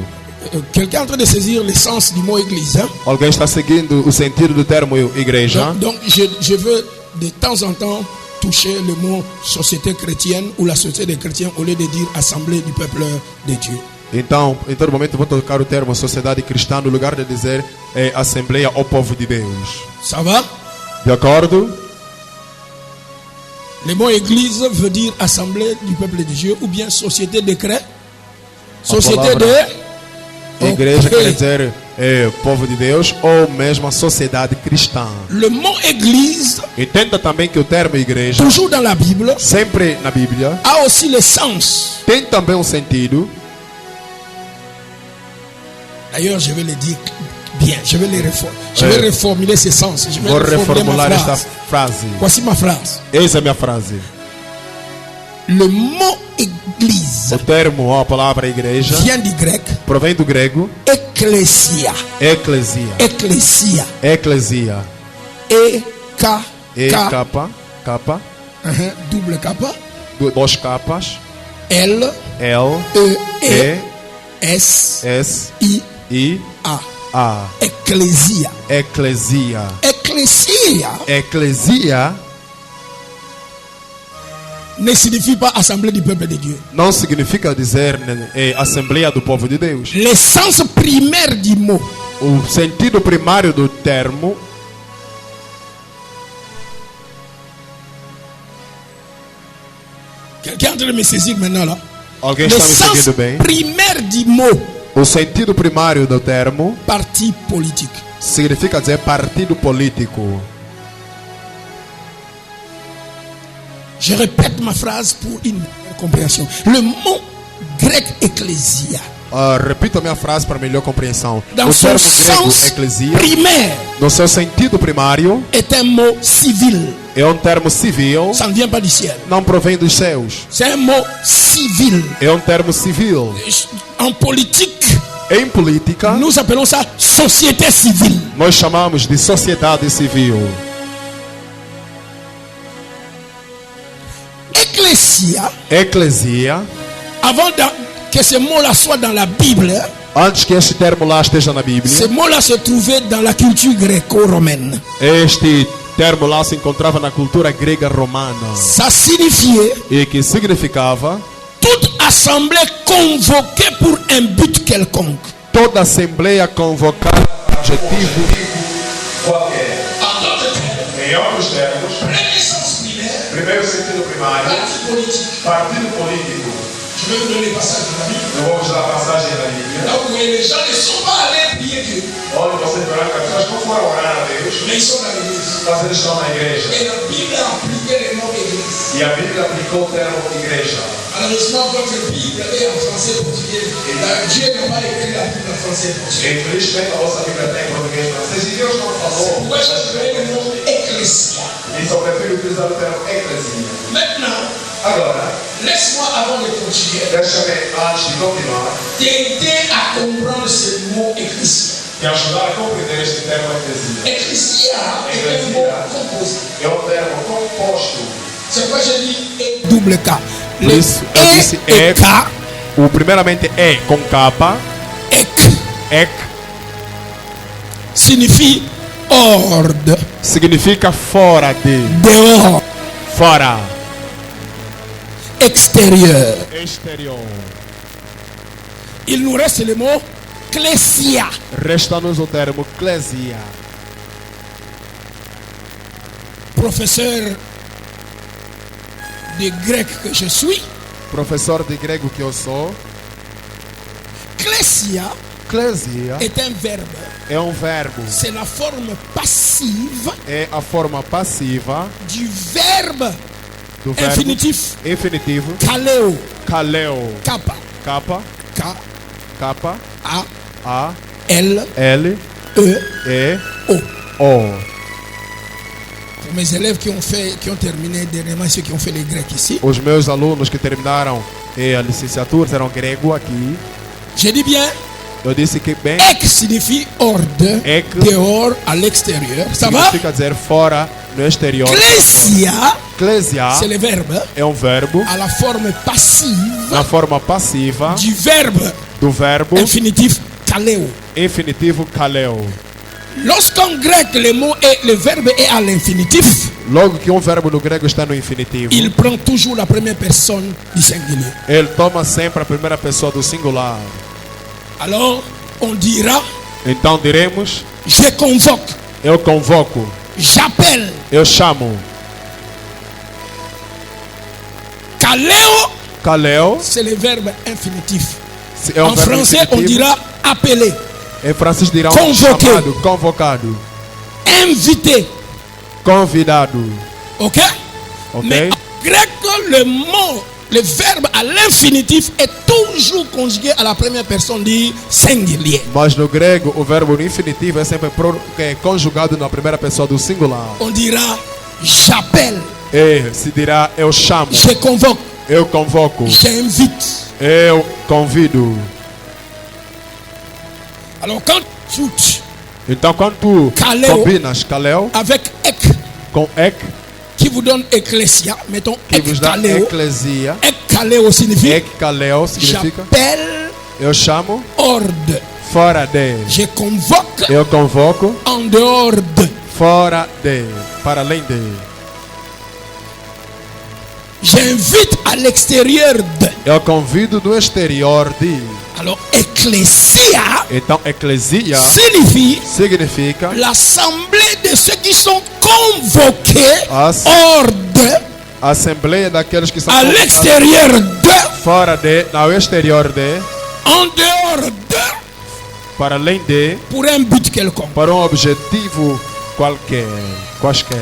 Quelqu'un est en train de saisir l'essence du mot église. Hein? Alguém está seguindo o sentido do termo igreja? Donc je veux de temps en temps toucher le mot société chrétienne ou la société des chrétiens au lieu de dire assemblée du peuple de Dieu. Então, em todo momento vou tocar o termo sociedade cristã no lugar de dizer assembleia ao povo de Deus. Ça va? De acordo? Le mot église veut dire assemblée du peuple de Dieu ou bien société de chrétiens. Société de... Igreja Ok. quer dizer povo de Deus ou mesmo a sociedade cristã. Le mot église, Entenda também que o termo igreja, toujours dans la Bible, sempre na Bíblia, a aussi le sens. tem também um sentido. D'ailleurs, je vais le dire bien. Je vais le je vais reformuler ce sens. Je vais Vou reformuler ma reformular esta phrase. frase. Voici ma phrase. Eis a minha frase. Le mot église O termo ou a palavra igreja vient du grec provém do grego ecclesia. eclesia. Ecclesia. Eclesia. E-K. E K. capa, Double K. duas capas, L. L, E. E, S. S, I. I, A. A. Ecclesia. Eclesia. Ecclesia Eclesia ne signifie pas assemblée du peuple de Dieu. não significa dizer assembleia do povo de Deus. L'essence primaire du mot, O sentido primário do termo quelqu'un est en train de me saisir maintenant là. alguém está me L'essence seguindo bem? primaire du mot, O sentido primário do termo parti politique. significa dizer partido político. Je répète ma phrase pour une meilleure compréhension. Le mot grec ecclesia, Repito a minha frase para melhor compreensão. dans O son termo grego sens eclesia, primaire, no seu sentido primário, est un mot civil. é um termo civil, Ça ne vient pas du ciel. não provém dos céus. C'est un mot civil. É um termo civil. En politique, Em política, nous appelons ça société civile. nós chamamos de sociedade civil. Ecclesia, Eclesia, avant que ce mot-là soit dans la Bible, Antes que este termo lá esteja na Ce Bíblia, mot-là se trouvait dans la culture gréco-romaine. este termo lá se encontrava na cultura grega romana Ça signifiait e que significava toute assemblée convoquée pour un but quelconque. toda assembleia convocada para objetivo qualquer. Em outros termos, primeiro sentido primário, partido político. Je vais vous donner les passages de la Bible. Eu vou usar a passagem da Bíblia. Là où les gens ne sont pas allés prier Dieu, Onde você verá que as pessoas não foram orar a Deus, mais ils sont dans l'église. mas eles estão na igreja. Et la Bible a appliqué le mot église. E a Bíblia aplicou o termo igreja. Malheureusement, votre Bible est en français portugais. Dieu n'a pas écrit la Bible en français portugais. Infelizmente, a vossa Bíblia tem em português e francês e Deus não falou. Pourquoi j'ai trouvé le mot ecclésia? E só prefiro utilizar o termo eclesia. Maintenant, Agora, laisse-moi avant de continuer deixa-me, antes de continuar, t'aider à comprendre ce mot ecclésia. te ajudar a compreender este termo eclesia. Ecclésia est un mot composé. É um termo composto. C'est pourquoi j'ai dit double K. Por isso, eu disse et ek. K, O primeiramente é com capa, ek, ek, signifie hors de, significa fora de, dehors, fora, extérieur. exterior. Il nous reste le mot Ecclesia. Resta-nos o termo eclesia. Professeur de grec que je suis, Professor de grego que eu sou, Ecclesia eclesia est un verbe. é um verbo. C'est la forme passive É a forma passiva du verbe do verbo infinitif infinitivo kaleo. kaleo. Kappa. Capa, K, capa, A, A, L, L, E, E, O. O. Pour mes élèves qui ont terminé dernièrement, ceux qui ont fait les grecs ici, Os meus alunos que terminaram a licenciatura eram grego aqui. j'ai dit bien, Eu disse que bem ek signifie hors de, Ek. dehors, à l'extérieur. Ça va? significa dizer fora, no exterior. Ecclesia, Eclesia c'est le verbe é um verbo à la forme passive na forma passiva du verbe do verbo infinitif kaleo. infinitivo kaleo. Lorsqu'en grec le verbe est à l'infinitif, Logo que um verbo no grego está no infinitivo, il prend toujours la première personne du singulier. ele toma sempre a primeira pessoa do singular. Alors, on dira, Então diremos, je convoque, eu convoco, j'appelle. eu chamo. Kaleo, Kaleo c'est le verbe infinitif. é um En verbo français, on infinitivo. dira appeler, Em francês dirão Convoqué. chamado, convocado, inviter. convidado. Ok? Ok? Mais en grec, le verbe à l'infinitif est toujours conjugué à la première personne du singulier. Mas no grego o verbo no infinitivo é sempre conjugado na primeira pessoa do singular. On dira j'appelle, E se dirá eu chamo, je convoque, eu convoco, j'invite. eu convido. Alors quand tu Então quando tu Kaleo. combinas kaleo avec ek com ek, qui vous donne ecclesia, mettons que ek vos dá kaleo. eclesia, Ek kaleo signifie ek kaleo significa j'appelle eu chamo hors de, fora de, je convoque eu convoco en dehors de, fora de, para além de, j'invite à l'extérieur de. eu convido do exterior de. Alors ecclesia Então eclesia signifie significa l'assemblée de ceux qui sont convoqués As- hors de, assembleia daqueles que são à convocados l'extérieur de, fora de, ao exterior de, en dehors de, para além de, pour un but quelconque. para um objetivo quaisquer.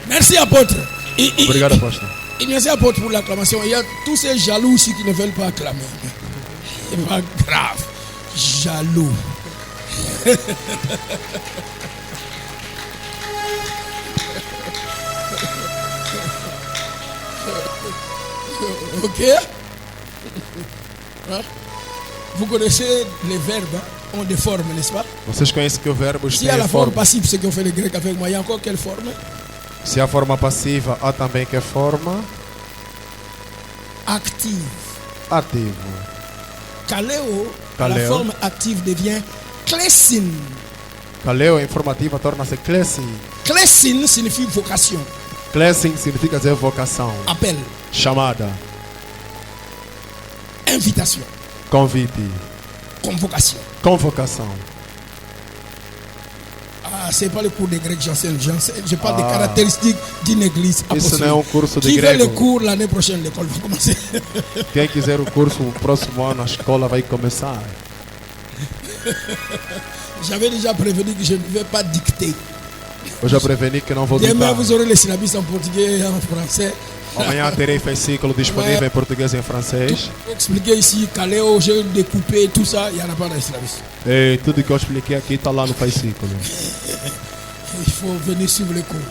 Merci apôtre. Obrigado, pastor. Merci apôtre pour l'acclamation. Il y a tous ces jaloux aussi qui ne veulent pas acclamer. C'est pas grave. Jaloux. Ok? Hein? Vous connaissez les verbes ont des formes, n'est-ce pas? Vocês conhecem que o verbo S'il y a tem la forme forma. passive, ceux qui ont fait le grec avec moi, il y a encore quelle forme? Se a forma passiva, há também que forma. active. ativo. Kaleo, la Kaleo. forme active devient klesin. Kaleo informativa torna-se klesi. Klesin signifie vocation, Klessing significa dizer vocação, appel, chamada, invitation, convite, convocation. convocação. Ah, c'est pas le cours de grec, j'enseigne. Je parle des caractéristiques d'une église Isso não é apostolique. curso de Qui veut le grego. cours l'année prochaine, l'école va commencer. Quem quiser o curso, o próximo ano a escola vai começar. J'avais déjà prévenu que je ne vais pas dicter. Eu já preveni que não vou Demain, ditar. vous aurez les syllabus en portugais et en français. Amanhã terei fascículo disponível em português e em francês. Pour expliquer ici, Kaleo, j'ai découpé tout ça, il n'y en a pas dans les syllabus. E tudo que eu expliquei aqui está lá no fascículo. Il faut venir suivre les cours.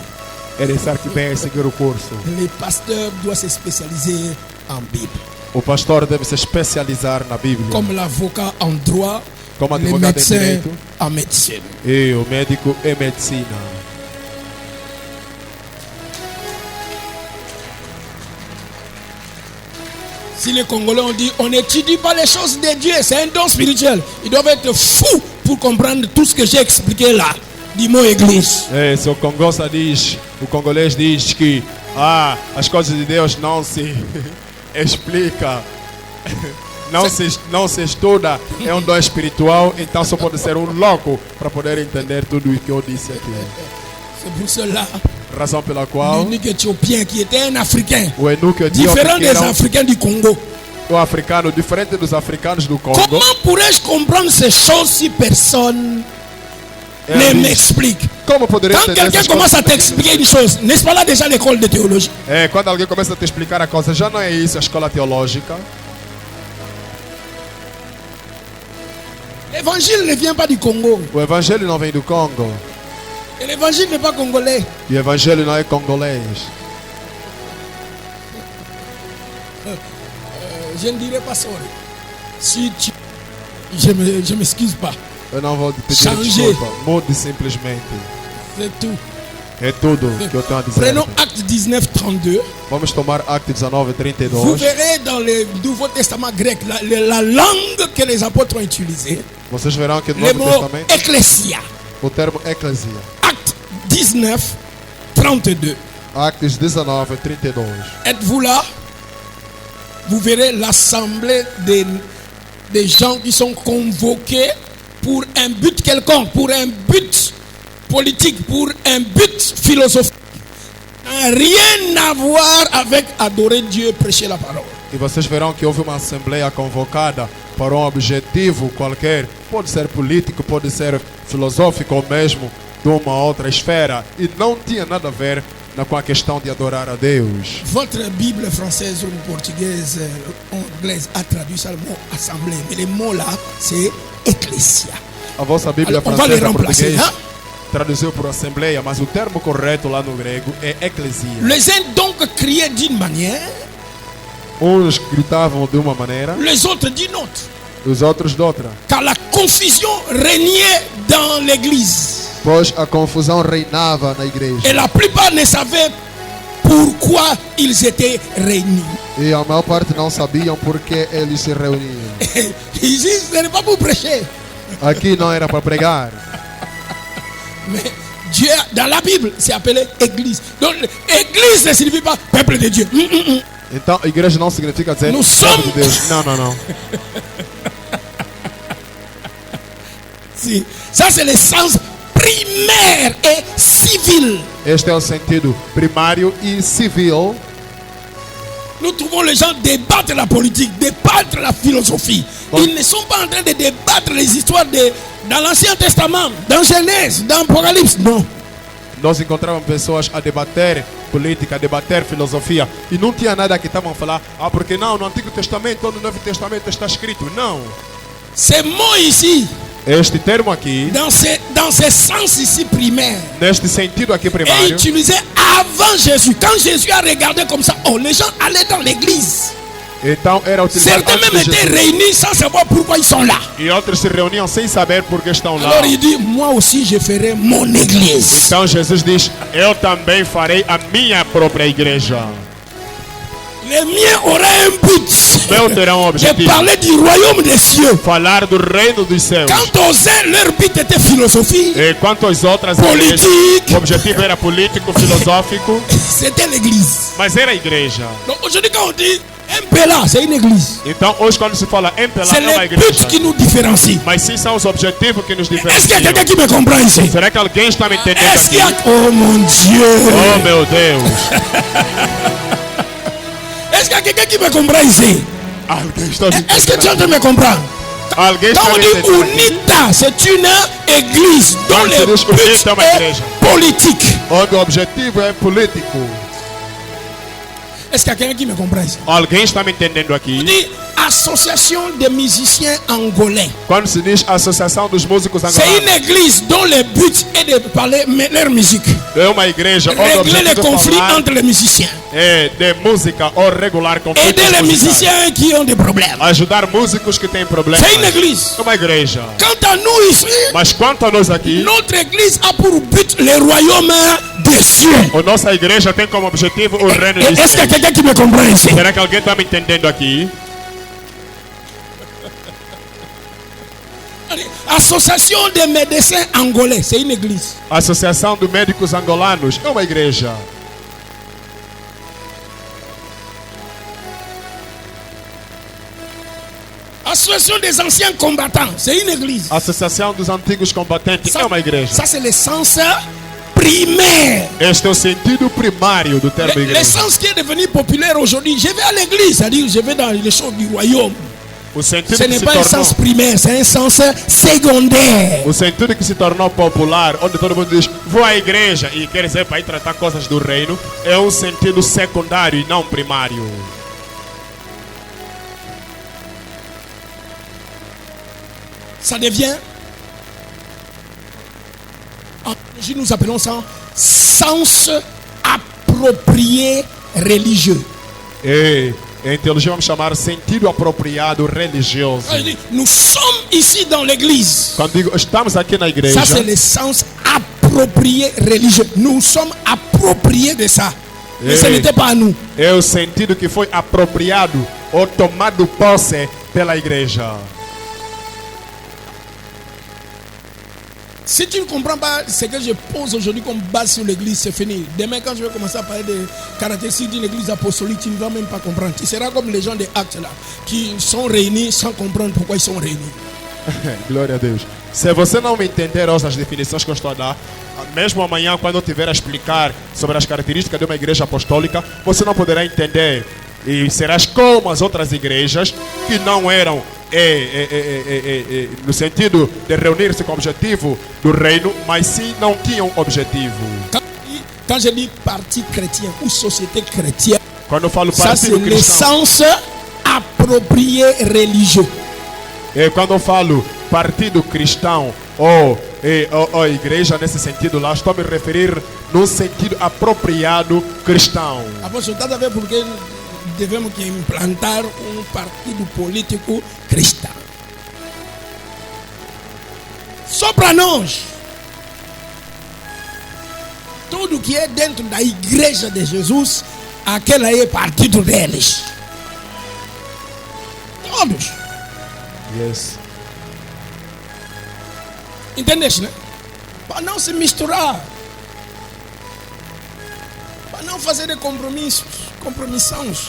É necessário que venha seguir o curso. Les pasteurs doivent se spécialiser en Bible. O pastor deve se especializar na Bíblia. Comme l'avocat en droit, Como les advogado em médecins direito en médecine. e o médico em medicina. Si les Congolais ont dit on n'étudie pas les choses de Dieu, c'est un don spirituel. Ils doivent être fous pour comprendre tout ce que j'ai expliqué là, du mot église. É, se o Congosa diz, o congolês diz que as coisas de Deus não se explica, não se estuda, é um dom espiritual, então só pode ser um louco para poder entender tudo o que eu disse aqui. C'est pour cela, Razão pela qual l'unique Éthiopien qui était un Africain, o eunuco différent etíope, que des era Africains du Congo. um africano diferente dos africanos do Congo, Comment pourrais-je comprendre ces choses si personne ne ele diz, m'explique? como poderia Quand entender quelqu'un essas commence à coisas? t'expliquer une chose, n'est-ce pas là déjà l'école de théologie? É, quando alguém começa a te explicar a coisa, já não é isso a escola teológica. L'évangile ne vient pas du Congo. O evangelho não vem do Congo. Et l'évangile n'est pas congolais. E o evangelho não é congolês. Je ne dirai pas sorry. Si tu... Je m'excuse pas. Eu não vou te pedir Changer. desculpa. Mude simplesmente. C'est tout. É tudo que eu tenho a dizer. Prenons Acte 19, 32. Vamos tomar Acte 19, Vous 32. verrez dans le Nouveau Testament grec la langue que les apôtres ont utilisée. Vocês verão que no Le Novo mot Testamento ecclésia. o termo eclesia. Acte 19, 32. Actes 19, 32. Êtes-vous là? Vous verrez l'assemblée des gens qui sont convoqués pour un but quelconque, pour un but politique, pour un but philosophique. N'a rien à voir avec adorer Dieu, prêcher la parole. E vocês verão que houve uma assembleia convocada para um objetivo qualquer. Pode ser político, pode ser filosófico ou mesmo de uma outra esfera. E não tinha nada a ver com a questão de adorar a Deus. Votre Bible française ou portugaise ou anglaise a traduit ça le mot assemblée. Mais le mot là, c'est ecclésia. A vossa Bíblia Alors, on va les francesa remplacer. português Hein? traduziu por assembleia, mas o termo correto lá no grego é eclesia. Les uns donc criaient d'une manière, Uns gritavam de uma maneira, les autres d'une autre. os outros de outra. Car la confusion régnait dans l'église. Pois a confusão reinava na igreja. Et la plupart ne savaient pourquoi ils étaient réunis. E a maior parte não sabiam por que eles se reuniam. Ils disent, ce n'est pas pour prêcher. Aqui não era para pregar. Mais Dieu, dans la Bible, c'est appelé église. Donc, église ne signifie pas peuple de Dieu. Então, igreja não significa dizer Nous povo sommes- de Deus. Não, não, não. Si. Ça, c'est le sens primaire et civil. Este é o sentido primário e civil. Nous trouvons les gens débattre la politique, débattre la philosophie. Bon. Ils ne sont pas en train de débattre les histoires dans l'Ancien Testament, dans Genèse, dans Apocalypse. Non. Nós encontrávamos pessoas a debater política, a debater filosofia. E não tinha nada que estavam a falar. Porque não, no Antigo Testamento ou no Novo Testamento está escrito. Não. Ces mots ici, Este termo aqui, dans ce sens ici primaire, neste sentido aqui est primário, utilisé avant Jésus. Quand Jésus a regardé comme ça, oh, les gens allaient dans l'église. então era utilizado Certains antes même de étaient Jesus. réunis sans savoir pourquoi ils sont là. E outros se reuniam sem saber por que estão lá. Alors il dit, moi aussi je ferai mon église. Então Jesus diz: eu também farei a minha própria igreja. Les miens auraient un but. também terão um J'ai objetivo. parlé du royaume des cieux. Falar do reino dos céus. Quant aux uns, leur but était philosophie, E quanto às outras politique. igrejas, o objetivo era político, filosófico, C'était l'église. mas era a igreja. Donc aujourd'hui, quand on dit MPLA, c'est une église. Então hoje quando se fala MPLA C'est é uma les igreja. buts qui nous différencient. Mas sim são os objetivos que nos Est-ce qu'il y a diferenciam. quelqu'un qui me comprend ici? Será que alguém está me entendendo Est-ce qu'il aqui? y a... Oh mon Dieu! Oh meu Deus! Est-ce qu'il y a quelqu'un qui me comprend ici? Alguém está me Est-ce que tu es en entendendo? train de me comprendre? Alguém Quand está on me dit entendendo aqui? UNITA, c'est une église dont Quand le se diz but UNITA é uma igreja. est politique. Onde o objetivo é político. Est-ce qu'il y a quelqu'un qui me comprend ici? Alguém está me entendendo On aqui? dit association des musiciens angolais. Quando se diz Associação dos Músicos C'est une Angolanos, église dont le but est de parler leur musique. é uma igreja onde o Régler les objetivo é conflits falar entre les musiciens. de música ou regular conflitos Aider les musicais. musiciens qui ont des problèmes. Ajudar músicos que têm problemas. C'est une église. É uma igreja. Quant à nous ici, Mas quanto a nós aqui, notre église a pour but le royaume des cieux. a nossa igreja tem como objetivo o reino de Est-ce qu'il y a Deus. quelqu'un qui me comprend ici? Será que alguém está me entendendo aqui? Association des médecins angolais, c'est une église. A Associação dos Médicos Angolanos é uma igreja. Association des anciens combattants, c'est une église. A Associação dos Antigos Combatentes é uma igreja. Ça, c'est l'essence primaire. Este é o sentido primário do termo igreja. L'essence qui est devenue populaire aujourd'hui, je vais à l'église, c'est-à-dire je vais dans les choses du royaume. O sentido Ce que n'est se pas un sens tornou, primaire, c'est un sens secondaire. o sentido que se tornou popular, onde todo mundo diz vou à igreja e quer dizer para ir tratar coisas do reino, é um sentido secundário e não primário. Ça devient, en théologie, nous appelons ça sens approprié religieux. E em teologia vamos chamar sentido apropriado religioso. Ça veut dire, nous sommes ici dans l'église. Quando digo estamos aqui na igreja, Ça, c'est le sens approprié religieux. Nous sommes appropriés de ça. Mais ce Hey. n'était pas à nous. é o sentido que foi apropriado ou tomado posse pela igreja. Si tu ne comprends pas ce que je pose aujourd'hui comme base sur l'église, c'est fini. Demain, quand je vais commencer à parler des caractéristiques d'une église apostolique, tu ne vas même pas comprendre. Tu seras comme les gens des actes là, qui sont réunis sans comprendre pourquoi ils sont réunis. Glória a Deus. Se você não me entender as definições que eu estou a dar, mesmo amanhã, quando eu tiver a explicar sobre as características de uma igreja apostólica, você não poderá entender. E serás como as outras igrejas que não eram no sentido de reunir-se com o objetivo do reino, mas sim não tinham objetivo. Quand je dis parti chrétien ou société chrétienne, Quando eu falo ça c'est partido le cristão, sens approprié religieux. quando eu falo partido cristão ou igreja nesse sentido lá, estou a me referir no sentido apropriado cristão. Apóstolo, está a ver por que devemos que implantar um partido político cristão. Só para nós, tudo que é dentro da igreja de Jesus, aquela é partido deles. Todos. Yes. Entendeste, né? Para não se misturar. Para não fazer de compromissões.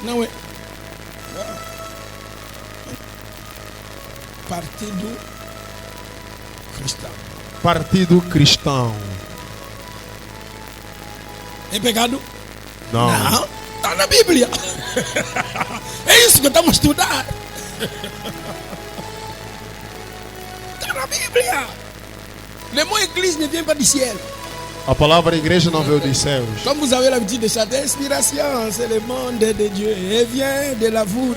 Não é. Partido cristão. Partido cristão. É pecado? Não. Não. Está na Bíblia. É isso que estamos a estudar. Está na Bíblia. Le mot église ne vient pas du ciel. A palavra igreja não veio dos céus. Comme vous avez l'habitude de chanter, inspiration, c'est le monde de Dieu. Et vient de la voûte.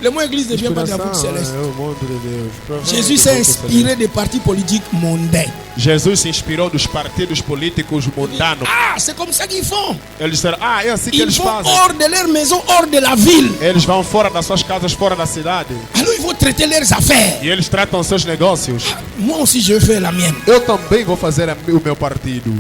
Le mot église ne vient pas de la voûte céleste. É o mundo de Deus. Jésus s'est inspiré des partis politiques mondains. Jesus se inspirou dos partidos políticos mundanos. Ah, c'est comme ça qu'ils font. Eles disseram, é assim que Ils eles vont fazem. hors de leur maison, hors de la ville. Eles vão fora das suas casas, fora da cidade. Alors ils vont traiter leurs affaires. E eles tratam seus negócios. Moi aussi, je fais la mienne. Eu também vou fazer o meu partido.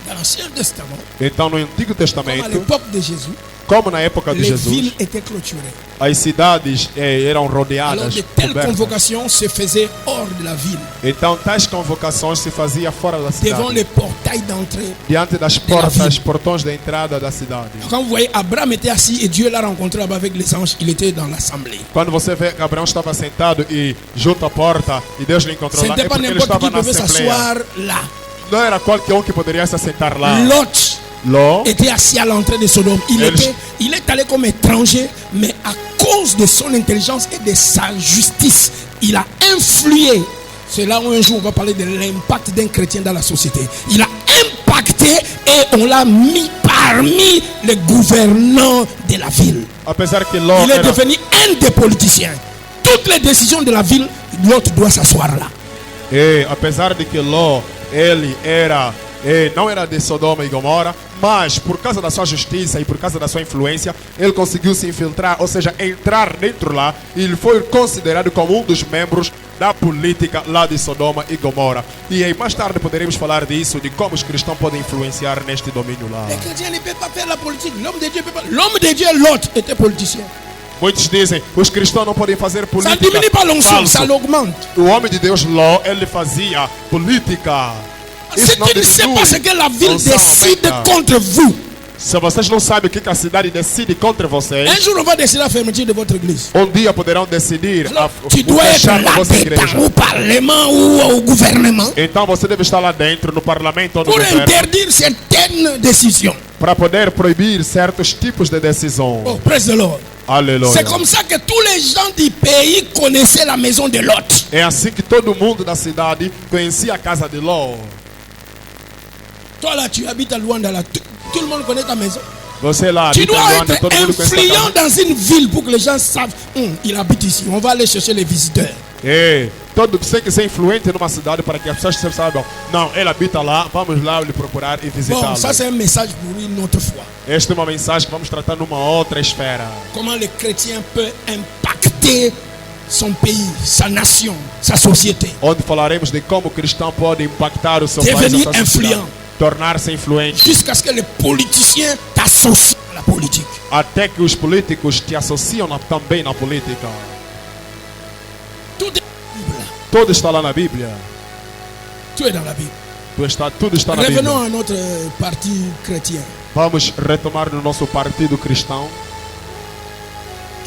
Dans l'Ancien Testament, Então, no Antigo comme à Testamento, l'époque de Jésus, como na época de les Jesus, villes étaient clôturées. as cidades eram Alors rodeadas, de telles cobertas. convocations se faisaient hors de la ville, Então, tais convocações se faziam fora da devant cidade, les portails d'entrée. diante das ville. portas, portões de entrada da cidade. Quand vous voyez Abraham était assis et Dieu l'a rencontré là-bas avec les anges, il était dans l'assemblée. Quando você vê que Abraão estava sentado e junto à porta e Deus lhe Ce encontrou lá, n'était é pas porque ele n'importe qui estava na devait assembleia. s'asseoir là. Não era qualquer um que poderia se sentar lá. Lot Ló était assis à l'entrée de Sodome. Il est allé comme étranger, mais à cause de son intelligence et de sa justice, il a influé. C'est là où un jour on va parler de l'impact d'un chrétien dans la société. Il a impacté et on l'a mis parmi les gouvernants de la ville. apesar que Ló Il est era, devenu un des politiciens. Toutes les décisions de la ville, l'autre doit s'asseoir là. apesar de que Ló ele era não era de Sodoma e Gomorra, mas por causa da sua justiça e por causa da sua influência, ele conseguiu se infiltrar, ou seja, entrar dentro lá, e ele foi considerado como um dos membros da política lá de Sodoma e Gomorra. E aí mais tarde poderemos falar disso, de como os cristãos podem influenciar neste domínio lá. Les chrétiens ne peuvent pas faire la politique. L'homme de Dieu peut pas. L'homme de Dieu, l'autre, était politicien. Muitos dizem, os cristãos não podem fazer Ça política. ne diminue pas l'onction, Falso. ça l'augmente. O homem de Deus Ló, ele fazia política. Si tu ne sais pas ce que la ville Onção décide aumenta. contre vous, Se vocês não sabem o que a cidade decide contra vocês, un jour on va décider la fermeture de votre église. dia poderão decidir Alors, o tu dois être fechar a là vossa igreja. dedans, au parlement ou au gouvernement, Então você deve estar lá dentro, no parlamento ou no pour governo, interdire certaines décisions. para poder proibir certos tipos de decisão. Oh, praise the Lord. Aleluia. C'est comme ça que tous les gens du pays connaissaient la maison de Lot. É assim que todo mundo da cidade conhecia a casa de Ló. Toi là, tu habites à Luanda, là, tout le monde connaît ta maison. Você lá, Tu habita em dois Luanda, être todo mundo conhece a influent casa. dans une ville pour que les gens savent, il habite ici. On va aller chercher les visiteurs. Você tem que ser influente numa cidade para que as pessoas saibam. Não, ele habita lá, vamos lá lhe procurar e Bon, visitá-lo. ça c'est un message pour une autre fois. Esta é uma mensagem que vamos tratar numa outra esfera. Comment le chrétien peut impacter son pays, sa nation, sa société. Onde falaremos de como o cristão pode impactar o seu Devenir país, a sua sociedade, influent. tornar-se influente, Jusqu'à ce que les politiciens t'associent à la politique. até que os políticos te associam também na política. Tout est dans la Bible. Tudo está lá na Bíblia. Tout est dans la Bible. Tudo está na Revenons Bíblia. à notre parti chrétien. Vamos retomar no nosso partido cristão.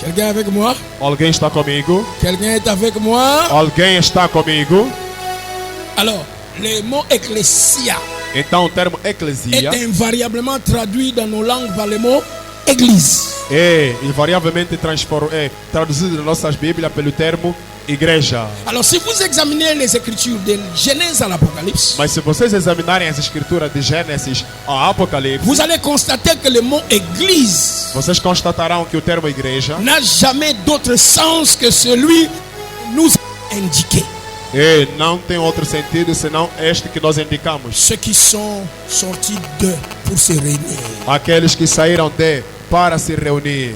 Quelqu'un est avec moi? Alguém está comigo? Quelqu'un est avec moi? Alguém está comigo? Alors, le mot ecclésia Então o termo est eclesia invariablement traduit dans nos langues par le mot église. é invariavelmente traduzido nas nossas Bíblias pelo termo igreja. Alors, si vous examinez les écritures de Genèse à l'Apocalypse, Mas se vocês examinarem as escrituras de Gênesis ao Apocalipse, vous allez constater que le mot église vocês constatarão que o termo igreja n'a jamais d'autre sens que celui que nous a indiqué. não tem outro sentido senão este que nós indicamos. Ceux qui sont sortis de pour se réunir. Aqueles que saíram de para se reunir.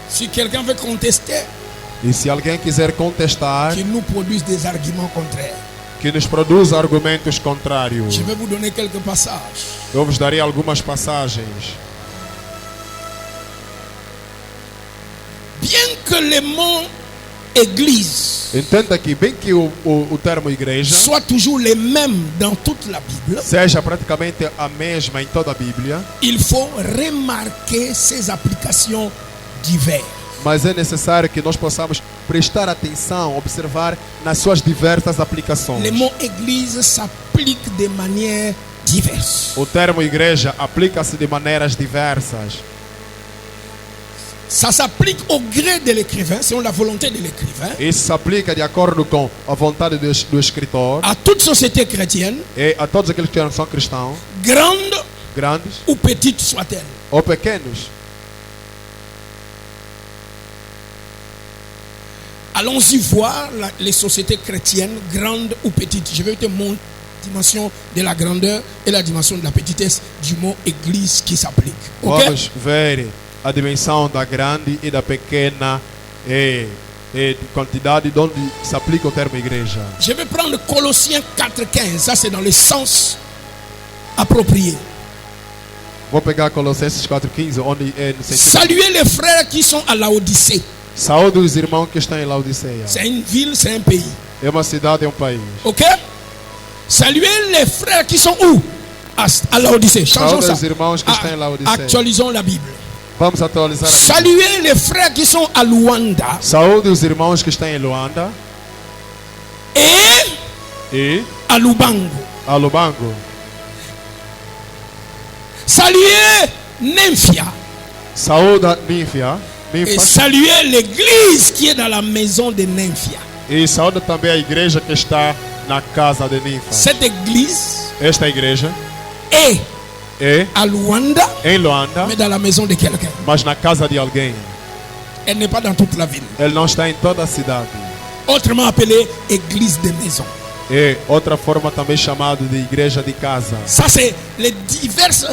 Si quelqu'un veut contester, E se alguém quiser contestar, qu'il nous produise des arguments contraires. que nos produza argumentos contrários. Je vais vous donner quelques passages. Eu vos darei algumas passagens. Bien que le mot église Entenda que bem que o termo igreja soit toujours le même dans toute la Bible, seja praticamente a mesma em toda a Bíblia, il faut remarquer ses applications diverses. mas é necessário que nós possamos prestar atenção, observar nas suas diversas aplicações. Le mot église s'applique de manière diverse. O termo igreja aplica-se de maneiras diversas. Ça s'applique au gré de l'écrivain, selon la volonté de l'écrivain, Isso se aplica de acordo com a vontade do escritor à toute société chrétienne, e a todos aqueles que são cristãos, grande grandes ou petite soit-elle. ou pequenos. Allons-y voir les sociétés chrétiennes, grandes ou petites. Je vais te montrer la dimension de la grandeur et la dimension de la petitesse du mot église qui s'applique. Ok? Vamos ver a dimensão da grande e da pequena e de quantidade de onde se aplica o termo igreja. Je vais prendre Colossiens 4,15. Ça, c'est dans le sens approprié. Vou pegar Colossenses 4,15, onde é no sentido. Saluez les frères qui sont à Laodicée. Saúde os irmãos que estão em Laodiceia. C'est une ville, c'est un pays. É uma cidade, é um país. Ok? Saluez les frères qui sont où? À Laodicée. Changeons Saúde ça. os irmãos que estão em Laodiceia. Actualisons la Bible. Vamos atualizar a Bíblia. Saluez les frères qui sont à Luanda Saúde os irmãos que estão em Luanda e à Lubango. a Lubango. Saluez Nemphia. Saúde a Nífia. Et saluez l'église qui est dans la maison de Nemphia. E saúde também a igreja que está na casa de Nífia. Cette église Esta igreja est é à Luanda, em Luanda, mais dans la maison de quelqu'un. mas na casa de alguém. Elle n'est pas dans toute la ville. Ele não está em toda a cidade. Autrement appelée église de maison. É outra forma também chamada de igreja de casa. Ça, c'est les diverses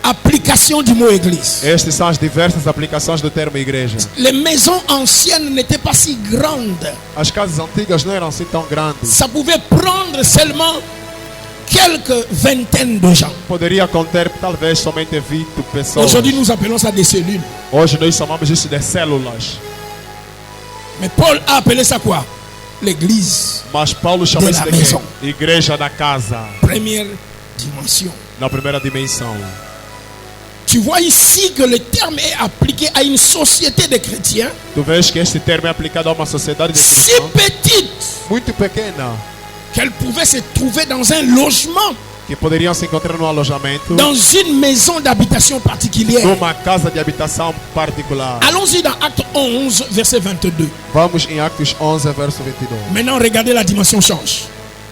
applications du mot église. Estas são as diversas aplicações do termo igreja. Les maisons anciennes n'étaient pas si grandes. As casas antigas não eram assim tão grandes. Ça pouvait prendre seulement quelques vingtaines de gens. Poderia conter talvez somente 20 pessoas. Aujourd'hui, nous appelons ça des cellules. Hoje nós chamamos isso de células. Mais Paul a appelé ça quoi? L'église. Mas Paulo chama De isso la de maison. quê? Igreja da casa. Première dimension. Na primeira dimensão. Tu vois ici que le terme est appliqué à une société de chrétiens Tu vês que este termo é aplicado a uma sociedade de si cristãos petite muito pequena, qu'elle pouvait se trouver dans un logement, que poderiam se encontrar no alojamento, dans une maison d'habitation particulière. numa casa de habitação particular. Allons-y dans Acte 11, verset 22. Vamos em Atos 11, verso 22. Maintenant, regardez, la dimension change.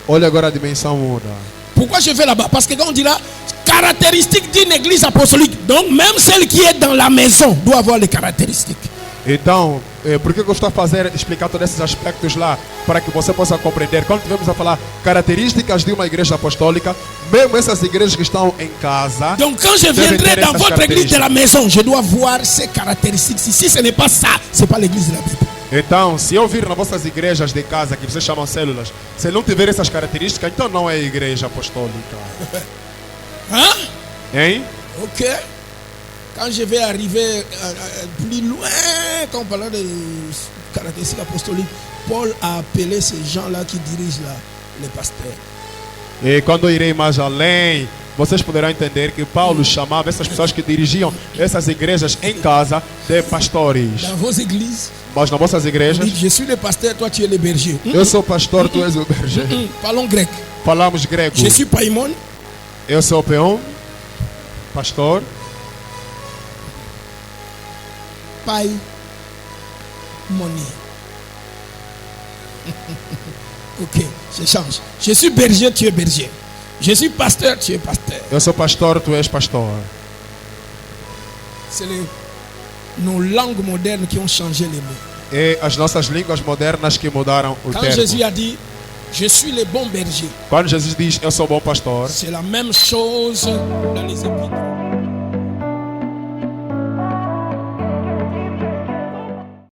Olha agora a dimensão muda. Pourquoi je vais là-bas? Parce que quand on dit là, caractéristiques d'une église apostolique, donc même celle qui est dans la maison doit avoir les caractéristiques. Então, por que eu estou a fazer, explicar todos esses aspectos lá, para que você possa compreender? Quando tivemos a falar características de uma igreja apostólica, mesmo essas igrejas que estão em casa, Donc quand je devem viendrai ter dans essas votre église de la características. maison, je dois voir ces caractéristiques. Si ce n'est pas ça, ce n'est pas l'église de la Bible. Então, se eu vir nas vossas igrejas de casa, que vocês chamam células, se não tiver essas características, então não é igreja apostólica. Hein? Hein? Ok. Quand je vais arriver plus loin, quand on parle de caractéristiques apostoliques, Paul a appelé ces gens-là qui dirigent là, les pasteurs. E quando eu irei mais além, vocês poderão entender que Paulo chamava essas pessoas que dirigiam essas igrejas em casa de pastores. Dans vos églises, Mas nas vossas on igrejas, dit, je suis le pasteur, toi tu es le berger. eu sou pastor, tu és o berger. Parlons grec. Falamos grego. Je suis païmon, Eu sou o peão, pastor. paille, monnaie. Ok, je change. Je suis berger, tu es berger. Je suis pasteur, tu es pasteur. Eu sou pastor, tu és pastor. C'est nos langues modernes qui ont changé les mots. E as nossas línguas modernas que mudaram o Quand termo. Jésus a dit, je suis le bon berger, Quando Jesus diz, eu sou bom pastor, c'est la même chose dans les épîtres.